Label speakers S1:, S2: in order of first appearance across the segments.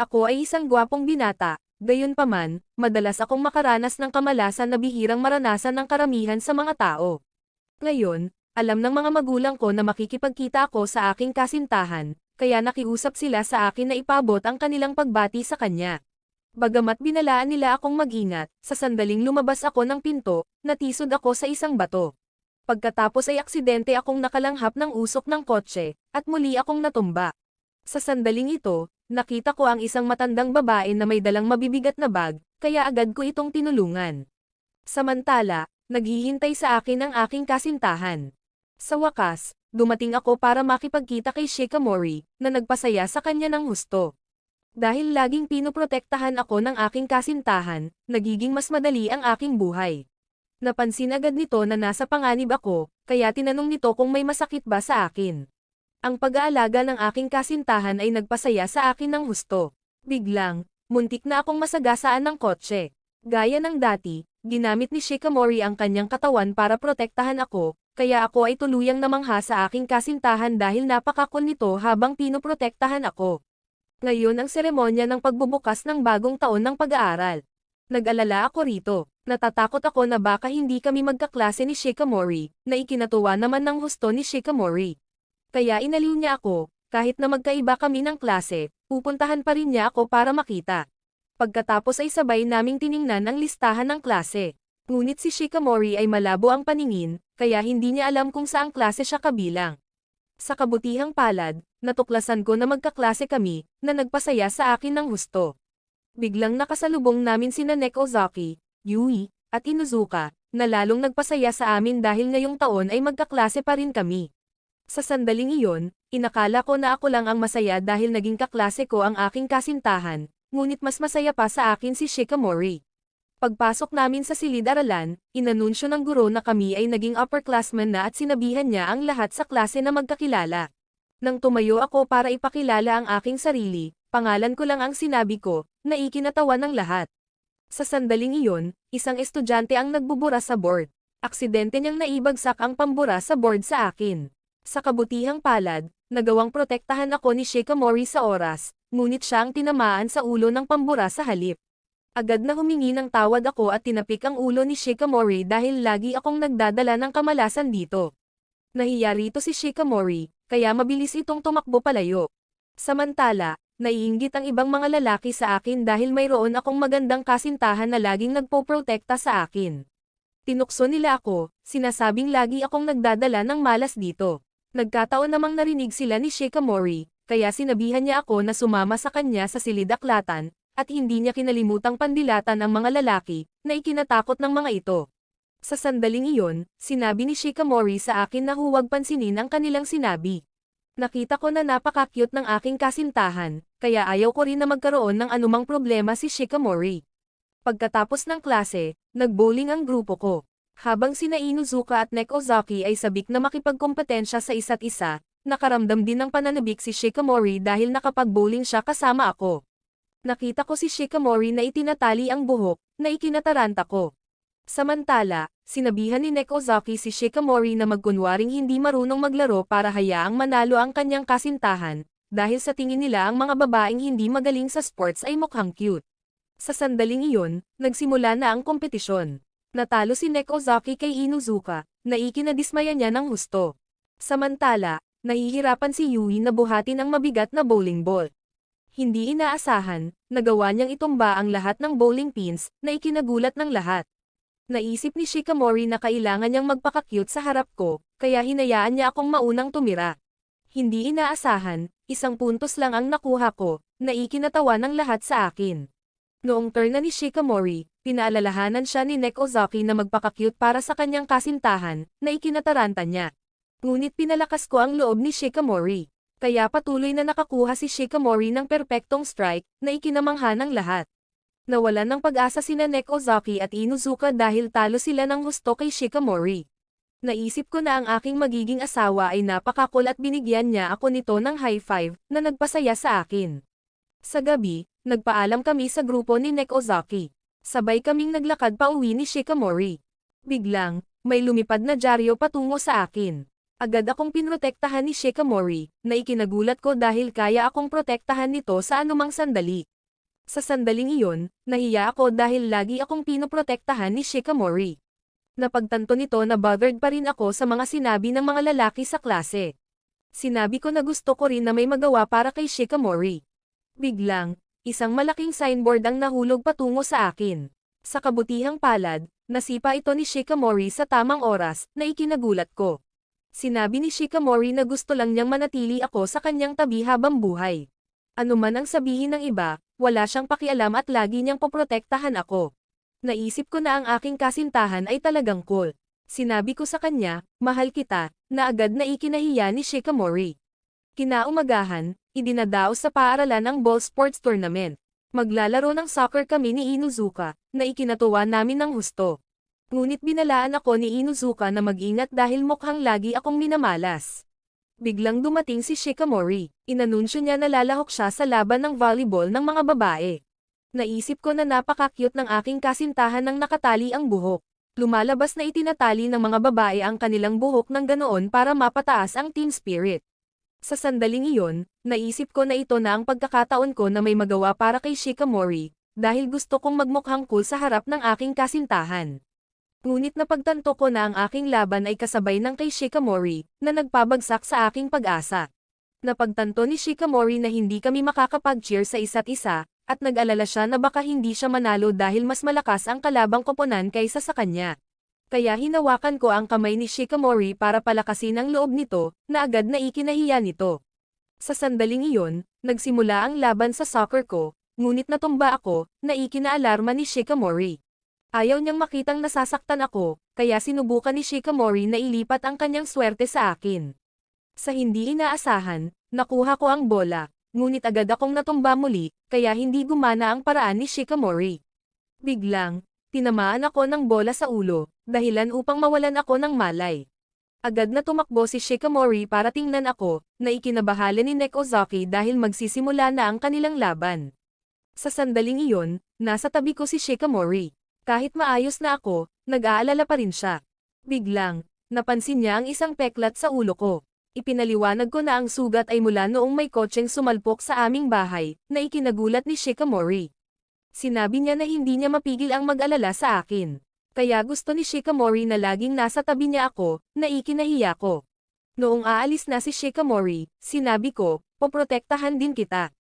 S1: Ako ay isang gwapong binata, gayunpaman, madalas akong makaranas ng kamalasan na bihirang maranasan ng karamihan sa mga tao. Ngayon, alam ng mga magulang ko na makikipagkita ako sa aking kasintahan, kaya nakiusap sila sa akin na ipabot ang kanilang pagbati sa kanya. Bagamat binalaan nila akong mag-ingat, sa sandaling lumabas ako ng pinto, natisod ako sa isang bato. Pagkatapos ay aksidente akong nakalanghap ng usok ng kotse, at muli akong natumba. Sa sandaling ito, nakita ko ang isang matandang babae na may dalang mabibigat na bag, kaya agad ko itong tinulungan. Samantala, naghihintay sa akin ang aking kasintahan. Sa wakas, dumating ako para makipagkita kay Shikamori, na nagpasaya sa kanya ng husto. Dahil laging pinoprotektahan ako ng aking kasintahan, nagiging mas madali ang aking buhay. Napansin agad nito na nasa panganib ako, kaya tinanong nito kung may masakit ba sa akin. Ang pag-aalaga ng aking kasintahan ay nagpasaya sa akin ng husto. Biglang, muntik na akong masagasaan ng kotse. Gaya ng dati, ginamit ni Shikamori ang kanyang katawan para protektahan ako, kaya ako ay tuluyang namangha sa aking kasintahan dahil napakakul nito habang pinoprotektahan ako. Ngayon ang seremonya ng pagbubukas ng bagong taon ng pag-aaral. Nag-alala ako rito. Natatakot ako na baka hindi kami magkaklase ni Shikamori, na ikinatuwa naman ng husto ni Shikamori. Kaya inaliw niya ako, kahit na magkaiba kami ng klase, pupuntahan pa rin niya ako para makita. Pagkatapos ay sabay naming tiningnan ang listahan ng klase. Ngunit si Shikamori ay malabo ang paningin, kaya hindi niya alam kung saang klase siya kabilang. Sa kabutihang palad, natuklasan ko na magkaklase kami, na nagpasaya sa akin ng husto. Biglang nakasalubong namin sina Ozaki, Yui, at Inuzuka, na lalong nagpasaya sa amin dahil ngayong taon ay magkaklase pa rin kami. Sa sandaling iyon, inakala ko na ako lang ang masaya dahil naging kaklase ko ang aking kasintahan, ngunit mas masaya pa sa akin si Shikamori. Pagpasok namin sa silid-aralan, inanunsyo ng guro na kami ay naging upperclassmen na at sinabihan niya ang lahat sa klase na magkakilala. Nang tumayo ako para ipakilala ang aking sarili, pangalan ko lang ang sinabi ko, na ikinatawa ng lahat. Sa sandaling iyon, isang estudyante ang nagbubura sa board. Aksidente niyang naibagsak ang pambura sa board sa akin. Sa kabutihang palad, nagawang protektahan ako ni Shikamori sa oras, ngunit siya ang tinamaan sa ulo ng pambura sa halip. Agad na humingi ng tawad ako at tinapik ang ulo ni Shikamori dahil lagi akong nagdadala ng kamalasan dito. Nahiya rito si Shikamori, kaya mabilis itong tumakbo palayo. Samantala, naiinggit ang ibang mga lalaki sa akin dahil mayroon akong magandang kasintahan na laging nagpoprotekta sa akin. Tinukso nila ako, sinasabing lagi akong nagdadala ng malas dito. Nagkataon namang narinig sila ni Shikamori, kaya sinabihan niya ako na sumama sa kanya sa silid-aklatan, at hindi niya kinalimutang pandilatan ang mga lalaki, na ikinatakot ng mga ito. Sa sandaling iyon, sinabi ni Shikamori sa akin na huwag pansinin ang kanilang sinabi. Nakita ko na napaka-cute ng aking kasintahan, kaya ayaw ko rin na magkaroon ng anumang problema si Shikamori. Pagkatapos ng klase, nag-bowling ang grupo ko. Habang sina Inuzuka at Ozaki ay sabik na makipagkompetensya sa isa't isa, nakaramdam din ng pananabik si Shikamori dahil nakapag-bowling siya kasama ako. Nakita ko si Shikamori na itinatali ang buhok, na ikinataranta ko. Samantala, sinabihan ni Ozaki si Shikamori na magkunwaring hindi marunong maglaro para hayaang manalo ang kanyang kasintahan, dahil sa tingin nila ang mga babaeng hindi magaling sa sports ay mukhang cute. Sa sandaling iyon, nagsimula na ang kompetisyon. Natalo si Ozaki kay Inuzuka, na ikinadismaya niya ng husto. Samantala, nahihirapan si Yui na buhatin ang mabigat na bowling ball. Hindi inaasahan, nagawa niyang itumba ang lahat ng bowling pins, na ikinagulat ng lahat. Naisip ni Shikamori na kailangan niyang magpaka-cute sa harap ko, kaya hinayaan niya akong maunang tumira. Hindi inaasahan, 1 puntos lang ang nakuha ko, na ikinatawa ng lahat sa akin. Noong turn na ni Shikamori, pinaalalahanan siya ni Ozaki na magpaka-cute para sa kanyang kasintahan, na ikinataranta niya. Ngunit pinalakas ko ang loob ni Shikamori. Kaya patuloy na nakakuha si Shikamori ng perpektong strike, na ikinamangha ng lahat. Nawalan ng pag-asa sina Ozaki at Inuzuka dahil talo sila ng husto kay Shikamori. Naisip ko na ang aking magiging asawa ay napakakul at binigyan niya ako nito ng high five, na nagpasaya sa akin. Sa gabi, nagpaalam kami sa grupo ni Ozaki. Sabay kaming naglakad pa uwi ni Shikamori. Biglang, may lumipad na dyaryo patungo sa akin. Agad akong pinrotektahan ni Shikamori, na ikinagulat ko dahil kaya akong protektahan nito sa anumang sandali. Sa sandaling iyon, nahiya ako dahil lagi akong pinoprotektahan ni Shikamori. Napagtanto nito na bothered pa rin ako sa mga sinabi ng mga lalaki sa klase. Sinabi ko na gusto ko rin na may magawa para kay Shikamori. Biglang, isang malaking signboard ang nahulog patungo sa akin. Sa kabutihang palad, nasipa ito ni Shikamori sa tamang oras, na ikinagulat ko. Sinabi ni Shikamori na gusto lang niyang manatili ako sa kanyang tabi habang buhay. Ano man ang sabihin ng iba, wala siyang pakialam at lagi niyang poprotektahan ako. Naisip ko na ang aking kasintahan ay talagang cool. Sinabi ko sa kanya, mahal kita, na agad na ikinahiya ni Shikamori. Kinaumagahan, idinadaos sa paaralan ang ball sports tournament. Maglalaro ng soccer kami ni Inuzuka, na ikinatuwa namin ng husto. Ngunit binalaan ako ni Inuzuka na mag-ingat dahil mukhang lagi akong minamalas. Biglang dumating si Shikamori. Inanunsyo niya na lalahok siya sa laban ng volleyball ng mga babae. Naisip ko na napaka-cute ng aking kasintahan nang nakatali ang buhok. Lumalabas na itinatali ng mga babae ang kanilang buhok ng ganoon para mapataas ang team spirit. Sa sandaling iyon, naisip ko na ito na ang pagkakataon ko na may magawa para kay Shikamori, dahil gusto kong magmukhang cool sa harap ng aking kasintahan. Ngunit napagtanto ko na ang aking laban ay kasabay ng kay Shikamori, na nagpabagsak sa aking pag-asa. Napagtanto ni Shikamori na hindi kami makakapag-cheer sa isa't isa, at nag-alala siya na baka hindi siya manalo dahil mas malakas ang kalabang koponan kaysa sa kanya. Kaya hinawakan ko ang kamay ni Shikamori para palakasin ang loob nito, na agad na ikinahiya nito. Sa sandaling iyon, nagsimula ang laban sa soccer ko, ngunit natumba ako, na ikinaalarma ni Shikamori. Ayaw niyang makitang nasasaktan ako, kaya sinubukan ni Shikamori na ilipat ang kanyang swerte sa akin. Sa hindi inaasahan, nakuha ko ang bola, ngunit agad akong natumba muli, kaya hindi gumana ang paraan ni Shikamori. Biglang, tinamaan ako ng bola sa ulo, dahilan upang mawalan ako ng malay. Agad na tumakbo si Shikamori para tingnan ako, na ikinabahala ni Nekozaki dahil magsisimula na ang kanilang laban. Sa sandaling iyon, nasa tabi ko si Shikamori. Kahit maayos na ako, nag-aalala pa rin siya. Biglang, napansin niya ang isang peklat sa ulo ko. Ipinaliwanag ko na ang sugat ay mula noong may kotseng sumalpok sa aming bahay, na ikinagulat ni Shikamori. Sinabi niya na hindi niya mapigil ang mag-alala sa akin. Kaya gusto ni Shikamori na laging nasa tabi niya ako, na ikinahiya ko. Noong aalis na si Shikamori, sinabi ko, poprotektahan din kita.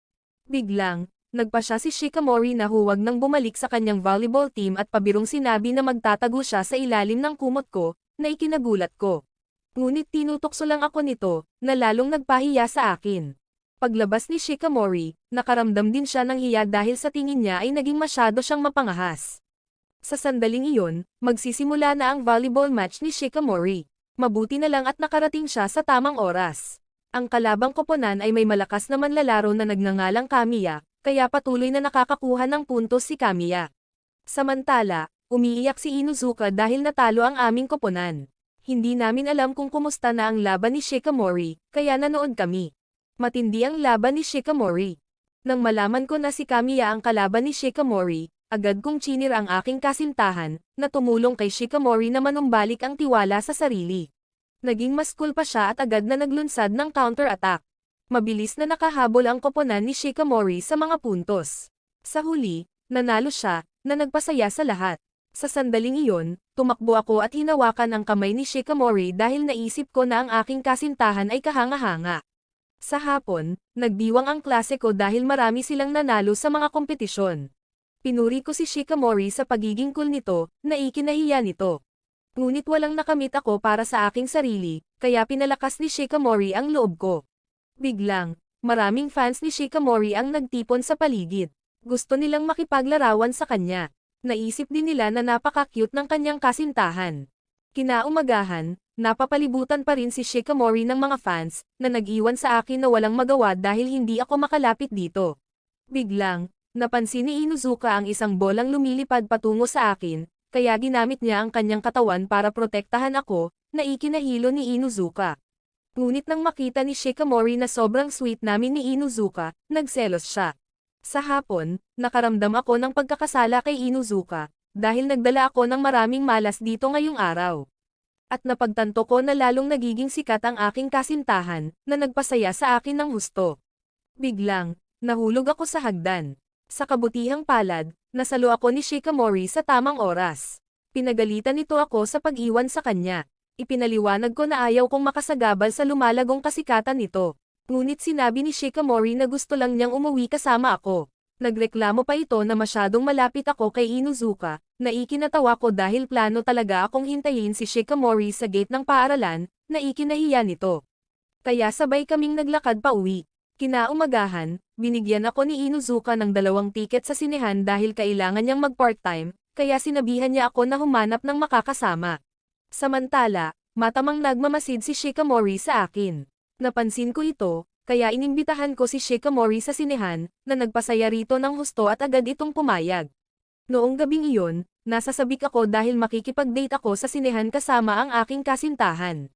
S1: Biglang, nagpa siya si Shikamori na huwag nang bumalik sa kanyang volleyball team at pabirong sinabi na magtatago siya sa ilalim ng kumot ko, na ikinagulat ko. Ngunit tinutokso lang ako nito, na lalong nagpahiya sa akin. Paglabas ni Shikamori, nakaramdam din siya ng hiya dahil sa tingin niya ay naging masyado siyang mapangahas. Sa sandaling iyon, magsisimula na ang volleyball match ni Shikamori. Mabuti na lang at nakarating siya sa tamang oras. Ang kalabang koponan ay may malakas na manlalaro na nagngangalang Kamiya, kaya patuloy na nakakakuha ng puntos si Kamiya. Samantala, umiiyak si Inuzuka dahil natalo ang aming koponan. Hindi namin alam kung kumusta na ang laban ni Shikamori, kaya nanood kami. Matindi ang laban ni Shikamori. Nang malaman ko na si Kamiya ang kalaban ni Shikamori, agad kong chinir ang aking kasintahan, na tumulong kay Shikamori na manumbalik ang tiwala sa sarili. Naging mas cool pa siya at agad na naglunsad ng counter-attack. Mabilis na nakahabol ang koponan ni Shikamori sa mga puntos. Sa huli, nanalo siya, na nagpasaya sa lahat. Sa sandaling iyon, tumakbo ako at hinawakan ang kamay ni Shikamori dahil naisip ko na ang aking kasintahan ay kahanga-hanga. Sa hapon, nagdiwang ang klase ko dahil marami silang nanalo sa mga kompetisyon. Pinuri ko si Shikamori sa pagiging cool nito, na ikinahiya nito. Ngunit walang nakamit ako para sa aking sarili, kaya pinalakas ni Shikamori ang loob ko. Biglang, maraming fans ni Shikamori ang nagtipon sa paligid. Gusto nilang makipaglarawan sa kanya. Naisip din nila na napaka-cute ng kanyang kasintahan. Kinaumagahan, napapalibutan pa rin si Shikamori ng mga fans, na nag-iwan sa akin na walang magawa dahil hindi ako makalapit dito. Biglang, napansin ni Inuzuka ang isang bolang lumilipad patungo sa akin, kaya ginamit niya ang kanyang katawan para protektahan ako, na ikinahilo ni Inuzuka. Ngunit nang makita ni Shikamori na sobrang sweet namin ni Inuzuka, nagselos siya. Sa hapon, nakaramdam ako ng pagkakasala kay Inuzuka, dahil nagdala ako ng maraming malas dito ngayong araw. At napagtanto ko na lalong nagiging sikat ang aking kasintahan, na nagpasaya sa akin ng husto. Biglang, nahulog ako sa hagdan. Sa kabutihang palad, nasalo ako ni Shikamori sa tamang oras. Pinagalitan nito ako sa pag-iwan sa kanya. Ipinaliwanag ko na ayaw kong makasagabal sa lumalagong kasikatan nito. Ngunit sinabi ni Shikamori na gusto lang niyang umuwi kasama ako. Nagreklamo pa ito na masyadong malapit ako kay Inuzuka, na ikinatawa ko dahil plano talaga akong hintayin si Shikamori sa gate ng paaralan, na ikinahiya nito. Kaya sabay kaming naglakad pa uwi. Kinaumagahan, binigyan ako ni Inuzuka ng 2 tiket sa sinehan dahil kailangan niyang mag-part-time, kaya sinabihan niya ako na humanap ng makakasama. Samantala, matamang nagmamasid si Shikamori sa akin. Napansin ko ito, kaya inimbitahan ko si Shikamori sa sinehan, na nagpasaya rito ng husto at agad itong pumayag. Noong gabing iyon, nasasabik ako dahil makikipag-date ako sa sinehan kasama ang aking kasintahan.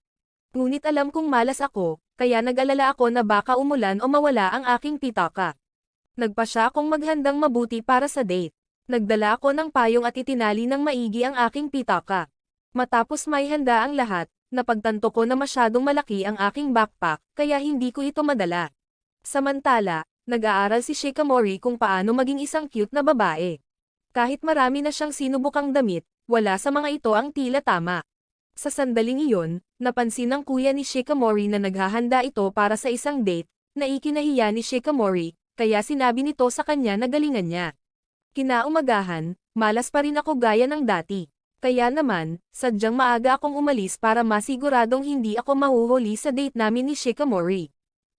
S1: Ngunit alam kong malas ako, kaya nag-alala ako na baka umulan o mawala ang aking pitaka. Nagpasya akong maghandang mabuti para sa date. Nagdala ako ng payong at itinali ng maigi ang aking pitaka. Matapos may handa ang lahat, napagtanto ko na masyadong malaki ang aking backpack, kaya hindi ko ito madala. Samantala, nag-aaral si Shikamori kung paano maging isang cute na babae. Kahit marami na siyang sinubukang damit, wala sa mga ito ang tila tama. Sa sandaling iyon, napansin ng kuya ni Shikamori na naghahanda ito para sa isang date, na ikinahiya ni Shikamori, kaya sinabi nito sa kanya na galingan niya. Kinaumagahan, malas pa rin ako gaya ng dati. Kaya naman, sadyang maaga akong umalis para masiguradong hindi ako mahuhuli sa date namin ni Shikamori.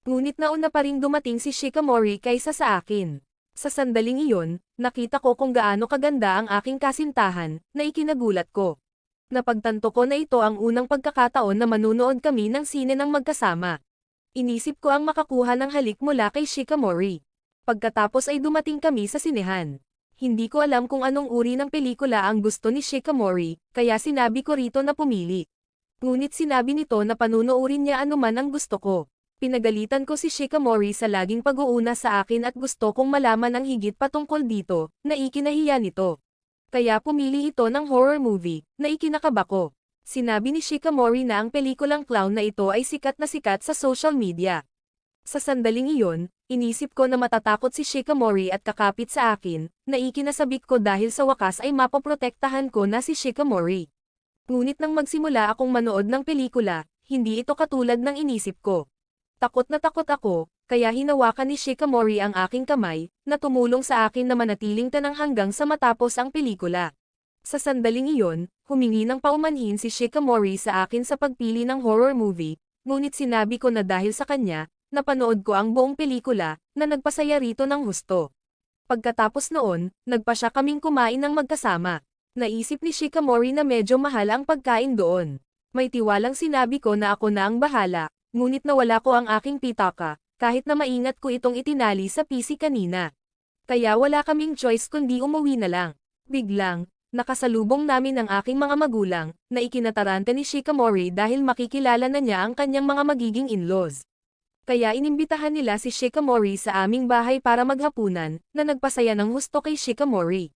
S1: Ngunit nauna pa ring dumating si Shikamori kaysa sa akin. Sa sandaling iyon, nakita ko kung gaano kaganda ang aking kasintahan, na ikinagulat ko. Napagtanto ko na ito ang unang pagkakataon na manunood kami ng sine ng magkasama. Inisip ko ang makakuha ng halik mula kay Shikamori. Pagkatapos ay dumating kami sa sinehan. Hindi ko alam kung anong uri ng pelikula ang gusto ni Shikamori, kaya sinabi ko rito na pumili. Ngunit sinabi nito na panunuorin niya anuman ang gusto ko. Pinagalitan ko si Shikamori sa laging pag-uuna sa akin at gusto kong malaman ang higit patungkol dito, na ikinahiya nito. Kaya pumili ito ng horror movie, na ikinakaba ko. Sinabi ni Shikamori na ang pelikulang clown na ito ay sikat na sikat sa social media. Sa sandaling iyon, inisip ko na matatakot si Shikamori at kakapit sa akin, na ikinasabik ko dahil sa wakas ay mapoprotektahan ko na si Shikamori. Ngunit nang magsimula akong manood ng pelikula, hindi ito katulad ng inisip ko. Takot na takot ako, kaya hinawakan ni Shikamori ang aking kamay, na tumulong sa akin na manatiling tanang hanggang sa matapos ang pelikula. Sa sandaling iyon, humingi ng paumanhin si Shikamori sa akin sa pagpili ng horror movie, ngunit sinabi ko na dahil sa kanya, napanood ko ang buong pelikula, na nagpasaya rito ng husto. Pagkatapos noon, nagpasya kaming kumain ng magkasama. Naisip ni Shikamori na medyo mahal ang pagkain doon. May tiwalang sinabi ko na ako na ang bahala, ngunit nawala ko ang aking pitaka, kahit na maingat ko itong itinali sa PC kanina. Kaya wala kaming choice kundi umuwi na lang. Biglang, nakasalubong namin ang aking mga magulang, na ikinataranta ni Shikamori dahil makikilala na niya ang kanyang mga magiging in-laws. Kaya inimbitahan nila si Shikamori sa aming bahay para maghapunan, na nagpasaya ng husto kay Shikamori.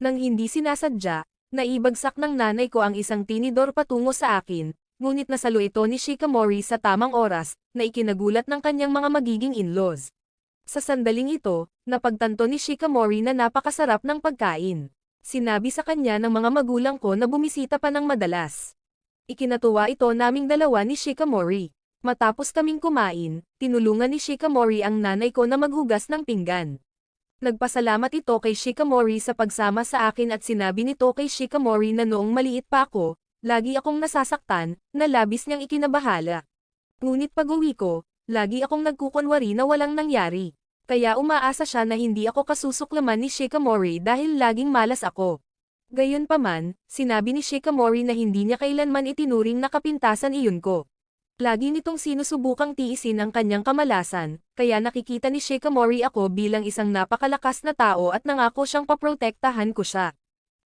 S1: Nang hindi sinasadya, naibagsak ng nanay ko ang isang tinidor patungo sa akin, ngunit nasalo ito ni Shikamori sa tamang oras, na ikinagulat ng kanyang mga magiging in-laws. Sa sandaling ito, napagtanto ni Shikamori na napakasarap ng pagkain. Sinabi sa kanya ng mga magulang ko na bumisita pa ng madalas. Ikinatuwa ito naming dalawa ni Shikamori. Matapos kaming kumain, tinulungan ni Shikamori ang nanay ko na maghugas ng pinggan. Nagpasalamat ito kay Shikamori sa pagsama sa akin at sinabi nito kay Shikamori na noong maliit pa ako, lagi akong nasasaktan, na labis niyang ikinabahala. Ngunit pag-uwi ko, lagi akong nagkukunwari na walang nangyari. Kaya umaasa siya na hindi ako kasusuklaman ni Shikamori dahil laging malas ako. Gayunpaman, sinabi ni Shikamori na hindi niya kailanman itinuring na kapintasan iyon ko. Lagi nitong sinusubukang tiisin ang kanyang kamalasan, kaya nakikita ni Shikamori ako bilang isang napakalakas na tao at nangako siyang paprotektahan ko siya.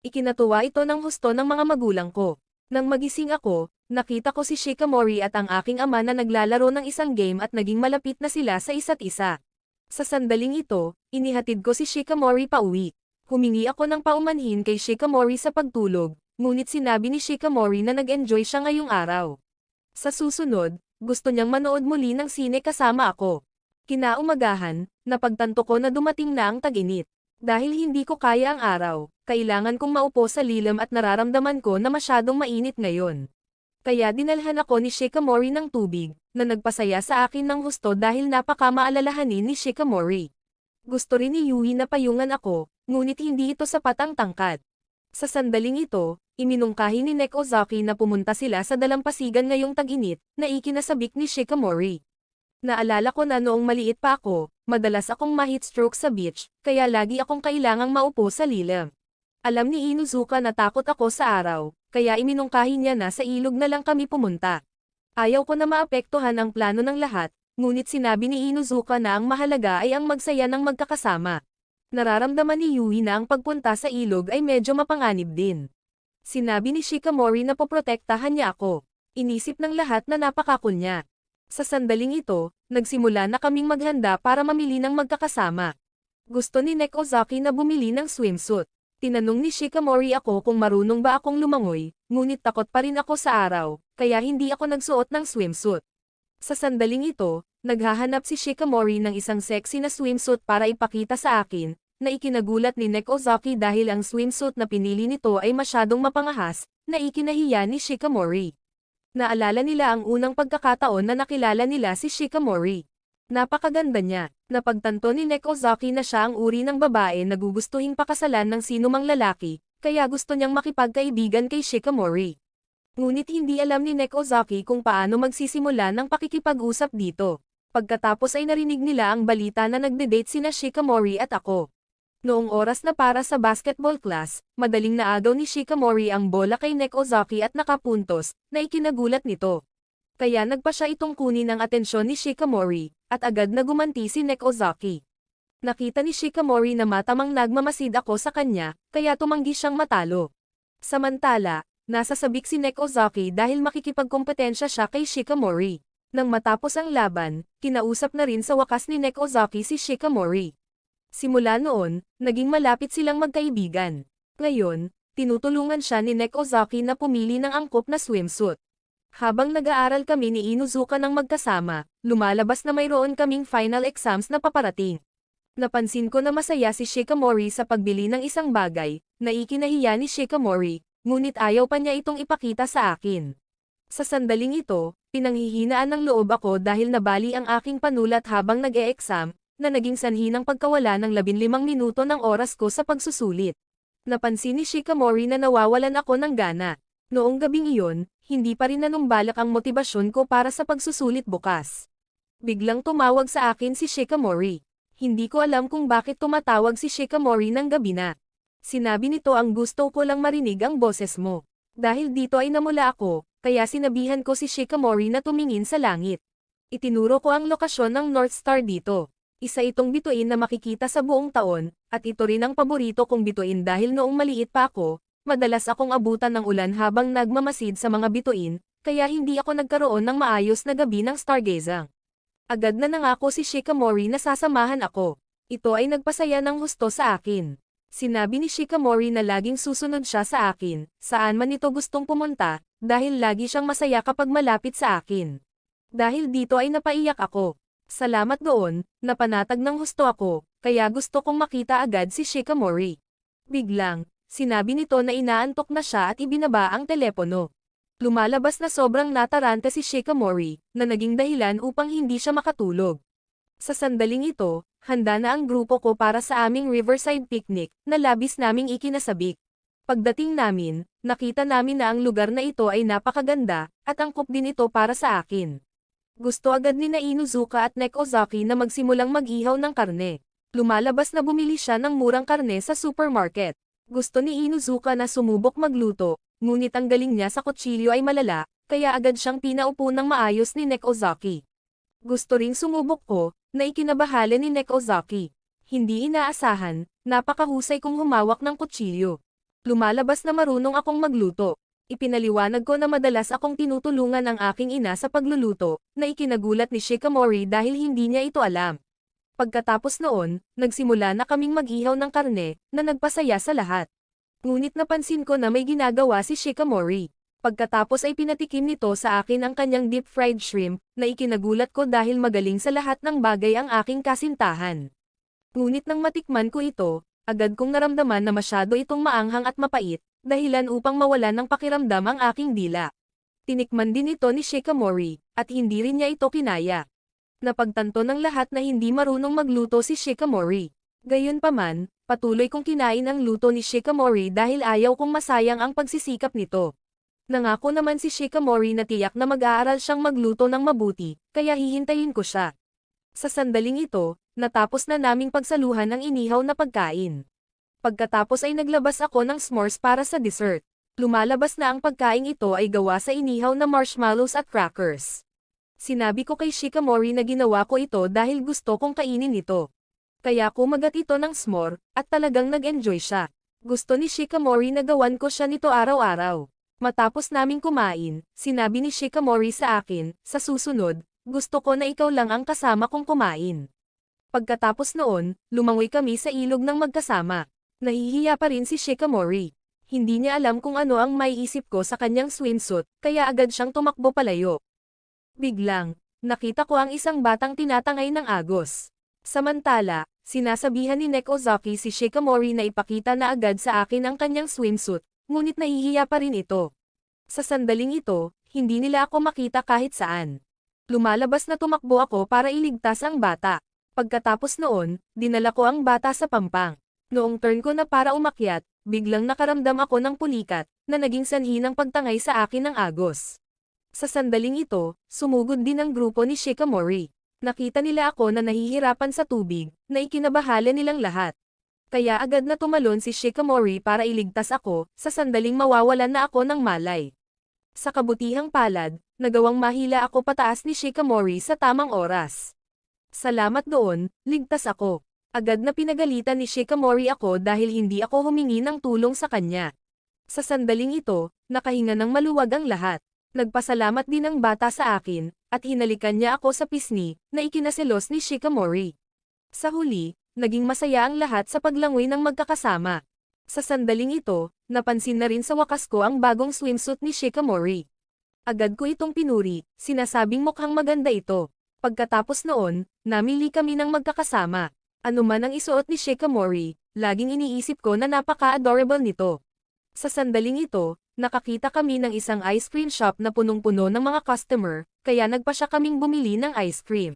S1: Ikinatuwa ito ng husto ng mga magulang ko. Nang magising ako, nakita ko si Shikamori at ang aking ama na naglalaro ng isang game at naging malapit na sila sa isa't isa. Sa sandaling ito, inihatid ko si Shikamori pauwi. Humingi ako ng paumanhin kay Shikamori sa pagtulog, ngunit sinabi ni Shikamori na nag-enjoy siya ngayong araw. Sa susunod, gusto niyang manood muli ng sine kasama ako. Kinaumagahan, napagtanto ko na dumating na ang tag-init. Dahil hindi ko kaya ang araw, kailangan kong maupo sa lilim at nararamdaman ko na masyadong mainit ngayon. Kaya dinalhan ako ni Shikamori ng tubig, na nagpasaya sa akin ng husto dahil napakamaalalahanin ni Shikamori. Gusto rin ni Yui na payungan ako, ngunit hindi ito sapat ang tangkad. Sa sandaling ito, iminungkahi ni Ozaki na pumunta sila sa dalampasigan ngayong tag-init, na ikinasabik ni Shikamori. Naalala ko na noong maliit pa ako, madalas akong ma-heatstroke sa beach, kaya lagi akong kailangang maupo sa lilim. Alam ni Inuzuka na takot ako sa araw, kaya iminungkahi niya na sa ilog na lang kami pumunta. Ayaw ko na maapektuhan ang plano ng lahat, ngunit sinabi ni Inuzuka na ang mahalaga ay ang magsaya ng magkakasama. Nararamdaman ni Yui na ang pagpunta sa ilog ay medyo mapanganib din. Sinabi ni Shikamori na poprotektahan niya ako. Inisip ng lahat na napakakul niya. Sa sandaling ito, nagsimula na kaming maghanda para mamili ng magkakasama. Gusto ni Ozaki na bumili ng swimsuit. Tinanong ni Shikamori ako kung marunong ba akong lumangoy, ngunit takot pa rin ako sa araw, kaya hindi ako nagsuot ng swimsuit. Sa sandaling ito, naghahanap si Shikamori ng isang sexy na swimsuit para ipakita sa akin, na ikinagulat ni Ozaki dahil ang swimsuit na pinili nito ay masyadong mapangahas, na ikinahiya ni Shikamori. Naalala nila ang unang pagkakataon na nakilala nila si Shikamori. Napakaganda niya. Napagtanto ni Ozaki na siya ang uri ng babae na gugustuhing pakasalan ng sinumang lalaki, kaya gusto niyang makipagkaibigan kay Shikamori. Ngunit hindi alam ni Ozaki kung paano magsisimula ng pakikipag-usap dito. Pagkatapos ay narinig nila ang balita na nagde-date sina Shikamori at ako. Noong oras na para sa basketball class, madaling naagaw ni Shikamori ang bola kay Ozaki at nakapuntos, na ikinagulat nito. Kaya nagpa siya itong kunin ang atensyon ni Shikamori, at agad na gumanti si Ozaki. Nakita ni Shikamori na matamang nagmamasid ako sa kanya, kaya tumanggi siyang matalo. Samantala, nasasabik si Ozaki dahil makikipagkompetensya siya kay Shikamori. Nang matapos ang laban, kinausap na rin sa wakas ni Ozaki si Shikamori. Simula noon, naging malapit silang magkaibigan. Ngayon, tinutulungan siya ni Ozaki na pumili ng angkop na swimsuit. Habang nag-aaral kami ni Inuzuka ng magkasama, lumalabas na mayroon kaming final exams na paparating. Napansin ko na masaya si Shikamori sa pagbili ng isang bagay, na ikinahiya ni Shikamori, ngunit ayaw pa niya itong ipakita sa akin. Sa sandaling ito, pinanghihinaan ng loob ako dahil nabali ang aking panulat habang nag-e-exam, na naging sanhi ng pagkawala ng 15 minuto ng oras ko sa pagsusulit. Napansin ni Shikamori na nawawalan ako ng gana. Noong gabing iyon, hindi pa rin nanumbalak ang motibasyon ko para sa pagsusulit bukas. Biglang tumawag sa akin si Shikamori. Hindi ko alam kung bakit tumatawag si Shikamori ng gabi na. Sinabi nito ang gusto ko lang marinig ang boses mo. Dahil dito ay namula ako, kaya sinabihan ko si Shikamori na tumingin sa langit. Itinuro ko ang lokasyon ng North Star dito. Isa itong bituin na makikita sa buong taon, at ito rin ang paborito kong bituin dahil noong maliit pa ako, madalas akong abutan ng ulan habang nagmamasid sa mga bituin, kaya hindi ako nagkaroon ng maayos na gabi ng stargazing. Agad na nangako si Shikamori na sasamahan ako. Ito ay nagpasaya ng husto sa akin. Sinabi ni Shikamori na laging susunod siya sa akin, saan man ito gustong pumunta, dahil lagi siyang masaya kapag malapit sa akin. Dahil dito ay napaiyak ako. Salamat doon, napanatag ng husto ako, kaya gusto kong makita agad si Shikamori. Biglang, sinabi nito na inaantok na siya at ibinaba ang telepono. Lumalabas na sobrang nataranta si Shikamori, na naging dahilan upang hindi siya makatulog. Sa sandaling ito, handa na ang grupo ko para sa aming riverside picnic, na labis naming ikinasabik. Pagdating namin, nakita namin na ang lugar na ito ay napakaganda, at angkop din ito para sa akin. Gusto agad ni Inuzuka at Ozaki na magsimulang mag-ihaw ng karne. Lumalabas na bumili siya ng murang karne sa supermarket. Gusto ni Inuzuka na sumubok magluto, ngunit ang galing niya sa kutsilyo ay malala, kaya agad siyang pinaupo ng maayos ni Ozaki. Gusto ring sumubok ko, na ikinabahala ni Ozaki. Hindi inaasahan, napakahusay kong humawak ng kutsilyo. Lumalabas na marunong akong magluto. Ipinaliwanag ko na madalas akong tinutulungan ng aking ina sa pagluluto, na ikinagulat ni Shikamori dahil hindi niya ito alam. Pagkatapos noon, nagsimula na kaming mag-ihaw ng karne, na nagpasaya sa lahat. Ngunit napansin ko na may ginagawa si Shikamori. Pagkatapos ay pinatikim nito sa akin ang kanyang deep-fried shrimp, na ikinagulat ko dahil magaling sa lahat ng bagay ang aking kasintahan. Ngunit nang matikman ko ito, Agad kong naramdaman na masyado itong maanghang at mapait, dahilan upang mawalan ng pakiramdam ang aking dila. Tinikman din ito ni Shikamori, at hindi rin niya ito kinaya. Napagtanto ng lahat na hindi marunong magluto si Shikamori. Gayunpaman, patuloy kong kinain ang luto ni Shikamori dahil ayaw kong masayang ang pagsisikap nito. Nangako naman si Shikamori na tiyak na mag-aaral siyang magluto ng mabuti, kaya hihintayin ko siya. Sa sandaling ito, natapos na naming pagsaluhan ang inihaw na pagkain. Pagkatapos ay naglabas ako ng s'mores para sa dessert. Lumalabas na ang pagkain ito ay gawa sa inihaw na marshmallows at crackers. Sinabi ko kay Shikamori na ginawa ko ito dahil gusto kong kainin ito. Kaya kumagat ito ng s'more, at talagang nag-enjoy siya. Gusto ni Shikamori na gawan ko siya nito araw-araw. Matapos naming kumain, sinabi ni Shikamori sa akin, sa susunod, gusto ko na ikaw lang ang kasama kong kumain. Pagkatapos noon, lumangoy kami sa ilog ng magkasama. Nahihiya pa rin si Shikamori. Hindi niya alam kung ano ang maiisip ko sa kanyang swimsuit, kaya agad siyang tumakbo palayo. Biglang, nakita ko ang isang batang tinatangay ng agos. Samantala, sinasabihan ni Nek Ozaki si Shikamori na ipakita na agad sa akin ang kanyang swimsuit, ngunit nahihiya pa rin ito. Sa sandaling ito, hindi nila ako makita kahit saan. Lumalabas na tumakbo ako para iligtas ang bata. Pagkatapos noon, dinala ko ang bata sa pampang. Noong turn ko na para umakyat, biglang nakaramdam ako ng pulikat, na naging sanhi ng pagtangay sa akin ng agos. Sa sandaling ito, sumugod din ang grupo ni Shikamori. Nakita nila ako na nahihirapan sa tubig, na ikinabahala nilang lahat. Kaya agad na tumalon si Shikamori para iligtas ako, sa sandaling mawawalan na ako ng malay. Sa kabutihang palad, nagawang mahila ako pataas ni Shikamori sa tamang oras. Salamat doon, ligtas ako. Agad na pinagalitan ni Shikamori ako dahil hindi ako humingi ng tulong sa kanya. Sa sandaling ito, nakahinga ng maluwag ang lahat. Nagpasalamat din ang bata sa akin, at hinalikan niya ako sa pisngi, na ikinaselos ni Shikamori. Sa huli, naging masaya ang lahat sa paglangoy ng magkakasama. Sa sandaling ito, napansin na rin sa wakas ko ang bagong swimsuit ni Shikamori. Agad ko itong pinuri, sinasabing mukhang maganda ito. Pagkatapos noon, namili kami ng magkakasama. Ano man ang isuot ni Shikamori, laging iniisip ko na napaka-adorable nito. Sa sandaling ito, nakakita kami ng isang ice cream shop na punong-puno ng mga customer, kaya nagpa siya kaming bumili ng ice cream.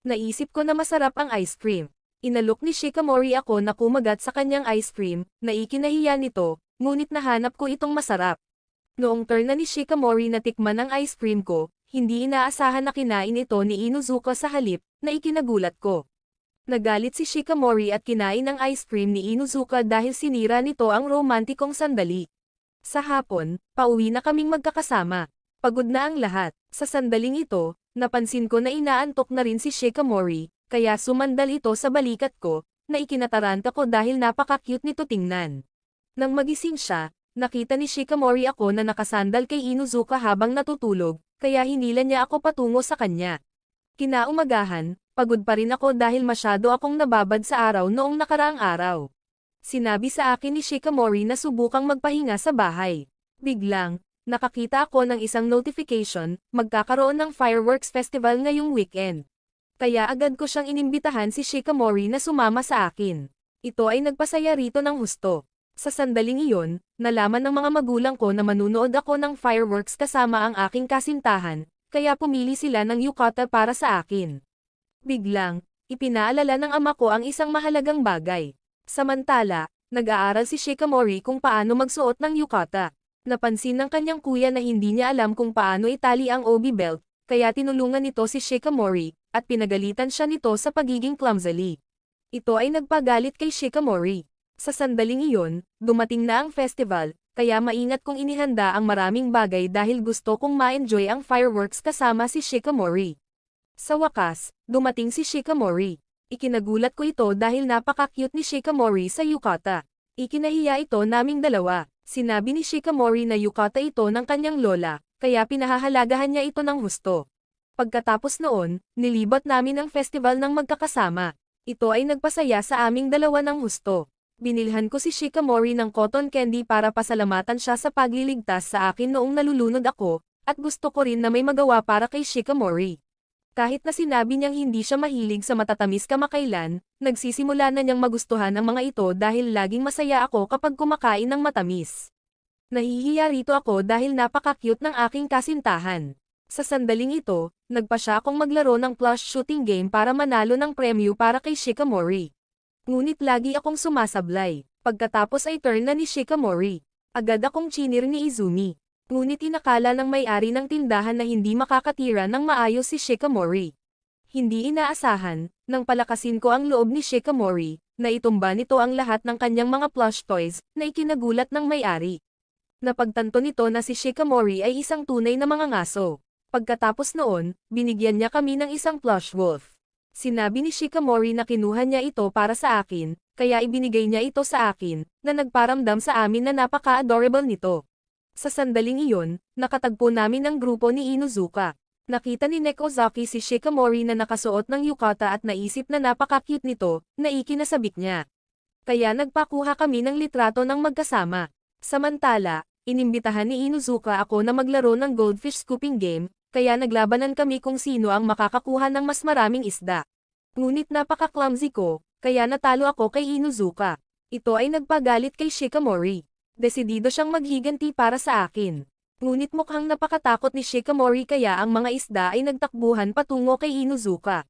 S1: Naisip ko na masarap ang ice cream. Inalok ni Shikamori ako na kumagat sa kanyang ice cream, na ikinahiya nito, ngunit nahanap ko itong masarap. Noong turn na ni Shikamori na tikman ang ice cream ko, hindi inaasahan na kinain ito ni Inuzuka sa halip, na ikinagulat ko. Nagalit si Shikamori at kinain ang ice cream ni Inuzuka dahil sinira nito ang romantikong sandali. Sa hapon, pauwi na kaming magkakasama. Pagod na ang lahat. Sa sandaling ito, napansin ko na inaantok na rin si Shikamori, kaya sumandal ito sa balikat ko, na ikinataranta ko dahil napaka-cute nito tingnan. Nang magising siya, nakita ni Shikamori ako na nakasandal kay Inuzuka habang natutulog, kaya hinila niya ako patungo sa kanya. Kinaumagahan, pagod pa rin ako dahil masyado akong nababad sa araw noong nakaraang araw. Sinabi sa akin ni Shikamori na subukang magpahinga sa bahay. Biglang, nakakita ako ng isang notification, magkakaroon ng fireworks festival ngayong weekend. Kaya agad ko siyang inimbitahan si Shikamori na sumama sa akin. Ito ay nagpasaya rito ng husto. Sa sandaling iyon, nalaman ng mga magulang ko na manunood ako ng fireworks kasama ang aking kasintahan, kaya pumili sila ng yukata para sa akin. Biglang, ipinaalala ng ama ko ang isang mahalagang bagay. Samantala, nag-aaral si Shikamori kung paano magsuot ng yukata. Napansin ng kanyang kuya na hindi niya alam kung paano itali ang obi belt, kaya tinulungan nito si Shikamori, at pinagalitan siya nito sa pagiging clumsily. Ito ay nagpagalit kay Shikamori. Sa sandaling iyon, dumating na ang festival, kaya maingat kong inihanda ang maraming bagay dahil gusto kong ma-enjoy ang fireworks kasama si Shikamori. Sa wakas, dumating si Shikamori. Ikinagulat ko ito dahil napaka-cute ni Shikamori sa yukata. Ikinahiya ito naming dalawa. Sinabi ni Shikamori na yukata ito ng kanyang lola, kaya pinahahalagahan niya ito ng husto. Pagkatapos noon, nilibat namin ang festival ng magkakasama. Ito ay nagpasaya sa aming dalawa ng husto. Binilhan ko si Shikamori ng cotton candy para pasalamatan siya sa pagliligtas sa akin noong nalulunod ako, at gusto ko rin na may magawa para kay Shikamori. Kahit na sinabi niyang hindi siya mahilig sa matatamis kamakailan, nagsisimula na niyang magustuhan ang mga ito dahil laging masaya ako kapag kumakain ng matamis. Nahihiya rito ako dahil napaka-cute ng aking kasintahan. Sa sandaling ito, nagpa siya akong maglaro ng plush shooting game para manalo ng premyo para kay Shikamori. Ngunit lagi akong sumasablay. Pagkatapos ay turn na ni Shikamori. Agad akong chinir ni Izumi. Ngunit inakala ng may-ari ng tindahan na hindi makakatira ng maayos si Shikamori. Hindi inaasahan, nang palakasin ko ang loob ni Shikamori, na itumba nito ang lahat ng kanyang mga plush toys, na ikinagulat ng may-ari. Napagtanto nito na si Shikamori ay isang tunay na mangangaso. Pagkatapos noon, binigyan niya kami ng isang plush wolf. Sinabi ni Shikamori na kinuha niya ito para sa akin, kaya ibinigay niya ito sa akin, na nagparamdam sa amin na napaka-adorable nito. Sa sandaling iyon, nakatagpo namin ang grupo ni Inuzuka. Nakita ni Nekozaki si Shikamori na nakasuot ng yukata at naisip na napaka-cute nito, na ikinasabik niya. Kaya nagpakuha kami ng litrato ng magkasama. Samantala, inimbitahan ni Inuzuka ako na maglaro ng goldfish scooping game, kaya naglabanan kami kung sino ang makakakuha ng mas maraming isda. Ngunit napaka-clumsy ko, kaya natalo ako kay Inuzuka. Ito ay nagpagalit kay Shikamori. Desidido siyang maghiganti para sa akin. Ngunit mukhang napakatakot ni Shikamori kaya ang mga isda ay nagtakbuhan patungo kay Inuzuka.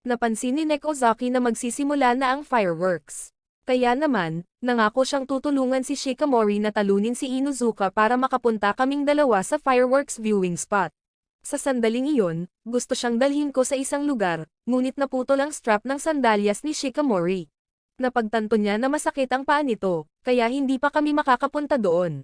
S1: Napansin ni Nekozaki na magsisimula na ang fireworks. Kaya naman, nangako siyang tutulungan si Shikamori na talunin si Inuzuka para makapunta kaming dalawa sa fireworks viewing spot. Sa sandaling iyon, gusto siyang dalhin ko sa isang lugar, ngunit naputol ang strap ng sandalyas ni Shikamori. Napagtanto niya na masakit ang paa nito, kaya hindi pa kami makakapunta doon.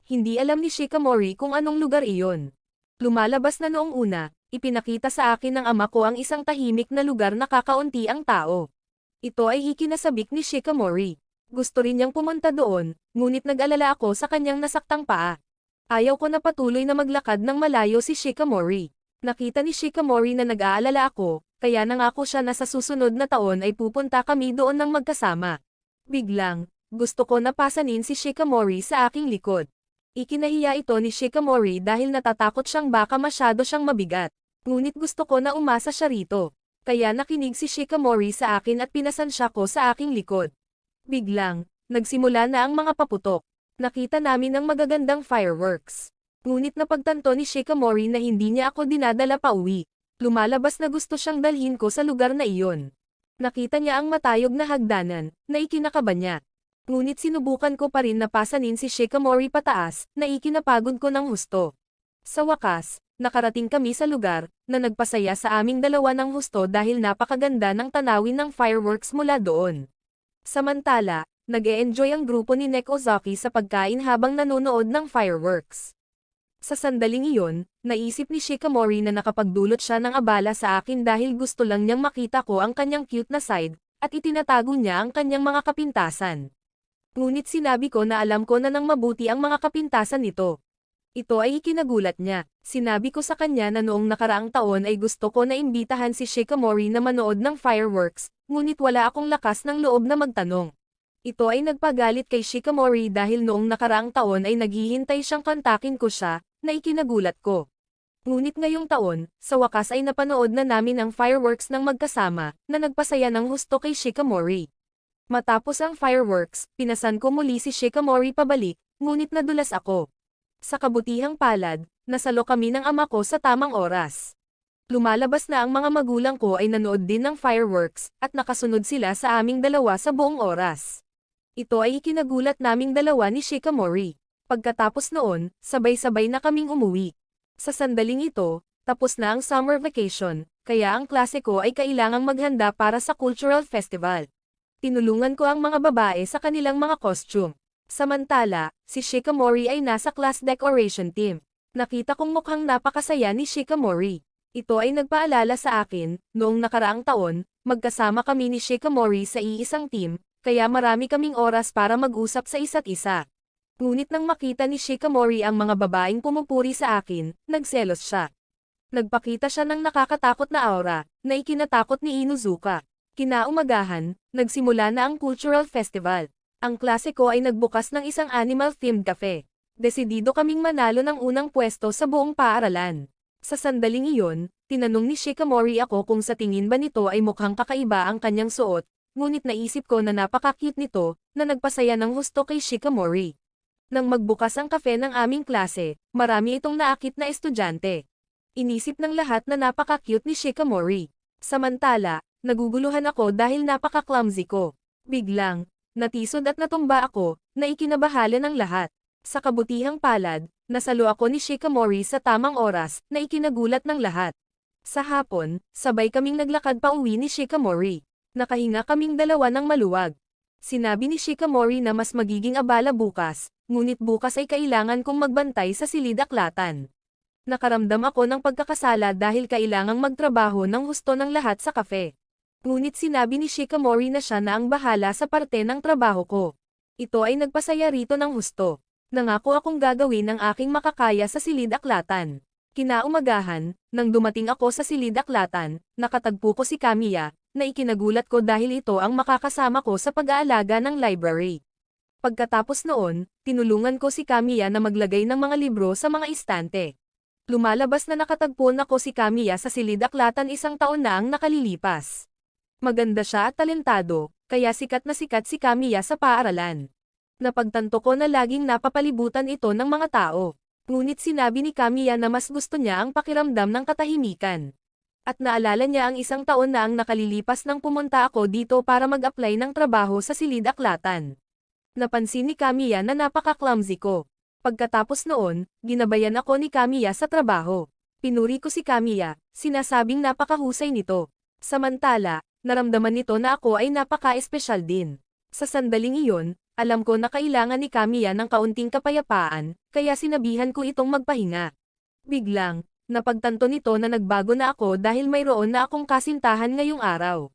S1: Hindi alam ni Shikamori kung anong lugar iyon. Lumalabas na noong una, ipinakita sa akin ng ama ko ang isang tahimik na lugar na kakaunti ang tao. Ito ay ikinasabik ni Shikamori. Gusto rin niyang pumunta doon, ngunit nag-alala ako sa kanyang nasaktang paa. Ayaw ko na patuloy na maglakad ng malayo si Shikamori. Nakita ni Shikamori na nag-aalala ako, kaya nangako siya na sa susunod na taon ay pupunta kami doon ng magkasama. Biglang, gusto ko na pasanin si Shikamori sa aking likod. Ikinahiya ito ni Shikamori dahil natatakot siyang baka masyado siyang mabigat. Ngunit gusto ko na umasa siya rito. Kaya nakinig si Shikamori sa akin at pinasan siya ko sa aking likod. Biglang, nagsimula na ang mga paputok. Nakita namin ang magagandang fireworks. Ngunit napagtanto ni Shikamori na hindi niya ako dinadala pa uwi. Lumalabas na gusto siyang dalhin ko sa lugar na iyon. Nakita niya ang matayog na hagdanan, na ikinakaba niya. Ngunit sinubukan ko pa rin na pasanin si Shikamori pataas, na ikinapagod ko ng husto. Sa wakas, nakarating kami sa lugar, na nagpasaya sa aming dalawa ng husto dahil napakaganda ng tanawin ng fireworks mula doon. Samantala, nag-e-enjoy ang grupo ni Nekozaki sa pagkain habang nanonood ng fireworks. Sa sandaling iyon, naisip ni Shikamori na nakapagdulot siya ng abala sa akin dahil gusto lang niyang makita ko ang kanyang cute na side, at itinatago niya ang kanyang mga kapintasan. Ngunit sinabi ko na alam ko na nang mabuti ang mga kapintasan nito. Ito ay ikinagulat niya. Sinabi ko sa kanya na noong nakaraang taon ay gusto ko na imbitahan si Shikamori na manood ng fireworks, ngunit wala akong lakas ng loob na magtanong. Ito ay nagpagalit kay Shikamori dahil noong nakaraang taon ay naghihintay siyang kontakin ko siya, na ikinagulat ko. Ngunit ngayong taon, sa wakas ay napanood na namin ang fireworks ng magkasama, na nagpasaya ng husto kay Shikamori. Matapos ang fireworks, pinasan ko muli si Shikamori pabalik, ngunit nadulas ako. Sa kabutihang palad, nasalo kami ng ama ko sa tamang oras. Lumalabas na ang mga magulang ko ay nanood din ng fireworks, at nakasunod sila sa aming dalawa sa buong oras. Ito ay ikinagulat naming dalawa ni Shikamori. Pagkatapos noon, sabay-sabay na kaming umuwi. Sa sandaling ito, tapos na ang summer vacation, kaya ang klase ko ay kailangang maghanda para sa cultural festival. Tinulungan ko ang mga babae sa kanilang mga costume. Samantala, si Shikamori ay nasa class decoration team. Nakita kong mukhang napakasaya ni Shikamori. Ito ay nagpaalala sa akin, noong nakaraang taon, magkasama kami ni Shikamori sa iisang team, kaya marami kaming oras para mag-usap sa isa't isa. Ngunit nang makita ni Shikamori ang mga babaeng pumupuri sa akin, nagselos siya. Nagpakita siya ng nakakatakot na aura, na ikinatakot ni Inuzuka. Kinaumagahan, nagsimula na ang cultural festival. Ang klase ko ay nagbukas ng isang animal-themed cafe. Desidido kaming manalo ng unang pwesto sa buong paaralan. Sa sandaling iyon, tinanong ni Shikamori ako kung sa tingin ba nito ay mukhang kakaiba ang kanyang suot, ngunit naisip ko na napaka-cute nito, na nagpasaya ng husto kay Shikamori. Nang magbukas ang kafe ng aming klase, marami itong naakit na estudyante. Inisip ng lahat na napaka-cute ni Shikamori. Samantala, naguguluhan ako dahil napaka-clumsy ko. Biglang, natisod at natumba ako, na ikinabahala ng lahat. Sa kabutihang palad, nasalo ako ni Shikamori sa tamang oras, na ikinagulat ng lahat. Sa hapon, sabay kaming naglakad pa uwi ni Shikamori. Nakahinga kaming dalawa ng maluwag. Sinabi ni Shikamori na mas magiging abala bukas, ngunit bukas ay kailangan kong magbantay sa silid-aklatan. Nakaramdam ako ng pagkakasala dahil kailangang magtrabaho ng husto ng lahat sa kafe. Ngunit sinabi ni Shikamori na siya na ang bahala sa parte ng trabaho ko. Ito ay nagpasaya rito ng husto. Nangako akong gagawin ang aking makakaya sa silid-aklatan. Kinaumagahan, nang dumating ako sa silid-aklatan, nakatagpo ko si Kamiya, na ikinagulat ko dahil ito ang makakasama ko sa pag-aalaga ng library. Pagkatapos noon, tinulungan ko si Kamiya na maglagay ng mga libro sa mga istante. Lumalabas na nakatagpo na ko si Kamiya sa silid-aklatan 1 taon na ang nakalilipas. Maganda siya at talentado, kaya sikat na sikat si Kamiya sa paaralan. Napagtanto ko na laging napapalibutan ito ng mga tao. Ngunit sinabi ni Kamiya na mas gusto niya ang pakiramdam ng katahimikan. At naalala niya ang 1 taon na ang nakalilipas nang pumunta ako dito para mag-apply ng trabaho sa silid-aklatan. Napansin ni Kamiya na napaka-clumsy ko. Pagkatapos noon, ginabayan ako ni Kamiya sa trabaho. Pinuri ko si Kamiya, sinasabing napakahusay nito. Samantala, naramdaman nito na ako ay napaka-espesyal din. Sa sandaling iyon, alam ko na kailangan ni Kamiya ng kaunting kapayapaan, kaya sinabihan ko itong magpahinga. Biglang, napagtanto nito na nagbago na ako dahil mayroon na akong kasintahan ngayong araw.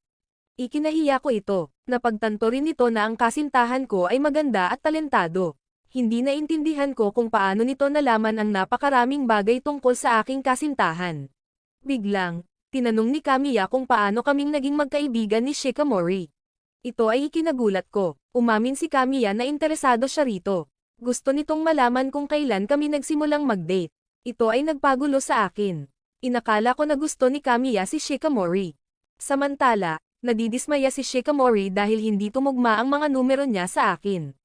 S1: Ikinahiya ko ito, napagtanto rin nito na ang kasintahan ko ay maganda at talentado. Hindi naintindihan ko kung paano nito nalaman ang napakaraming bagay tungkol sa aking kasintahan. Biglang, tinanong ni Kamiya kung paano kaming naging magkaibigan ni Shikamori. Ito ay ikinagulat ko. Umamin si Kamiya na interesado siya rito. Gusto nitong malaman kung kailan kami nagsimulang mag-date. Ito ay nagpagulo sa akin. Inakala ko na gusto ni Kamiya si Shikamori. Samantala, nadidismaya si Shikamori dahil hindi tumugma ang mga numero niya sa akin.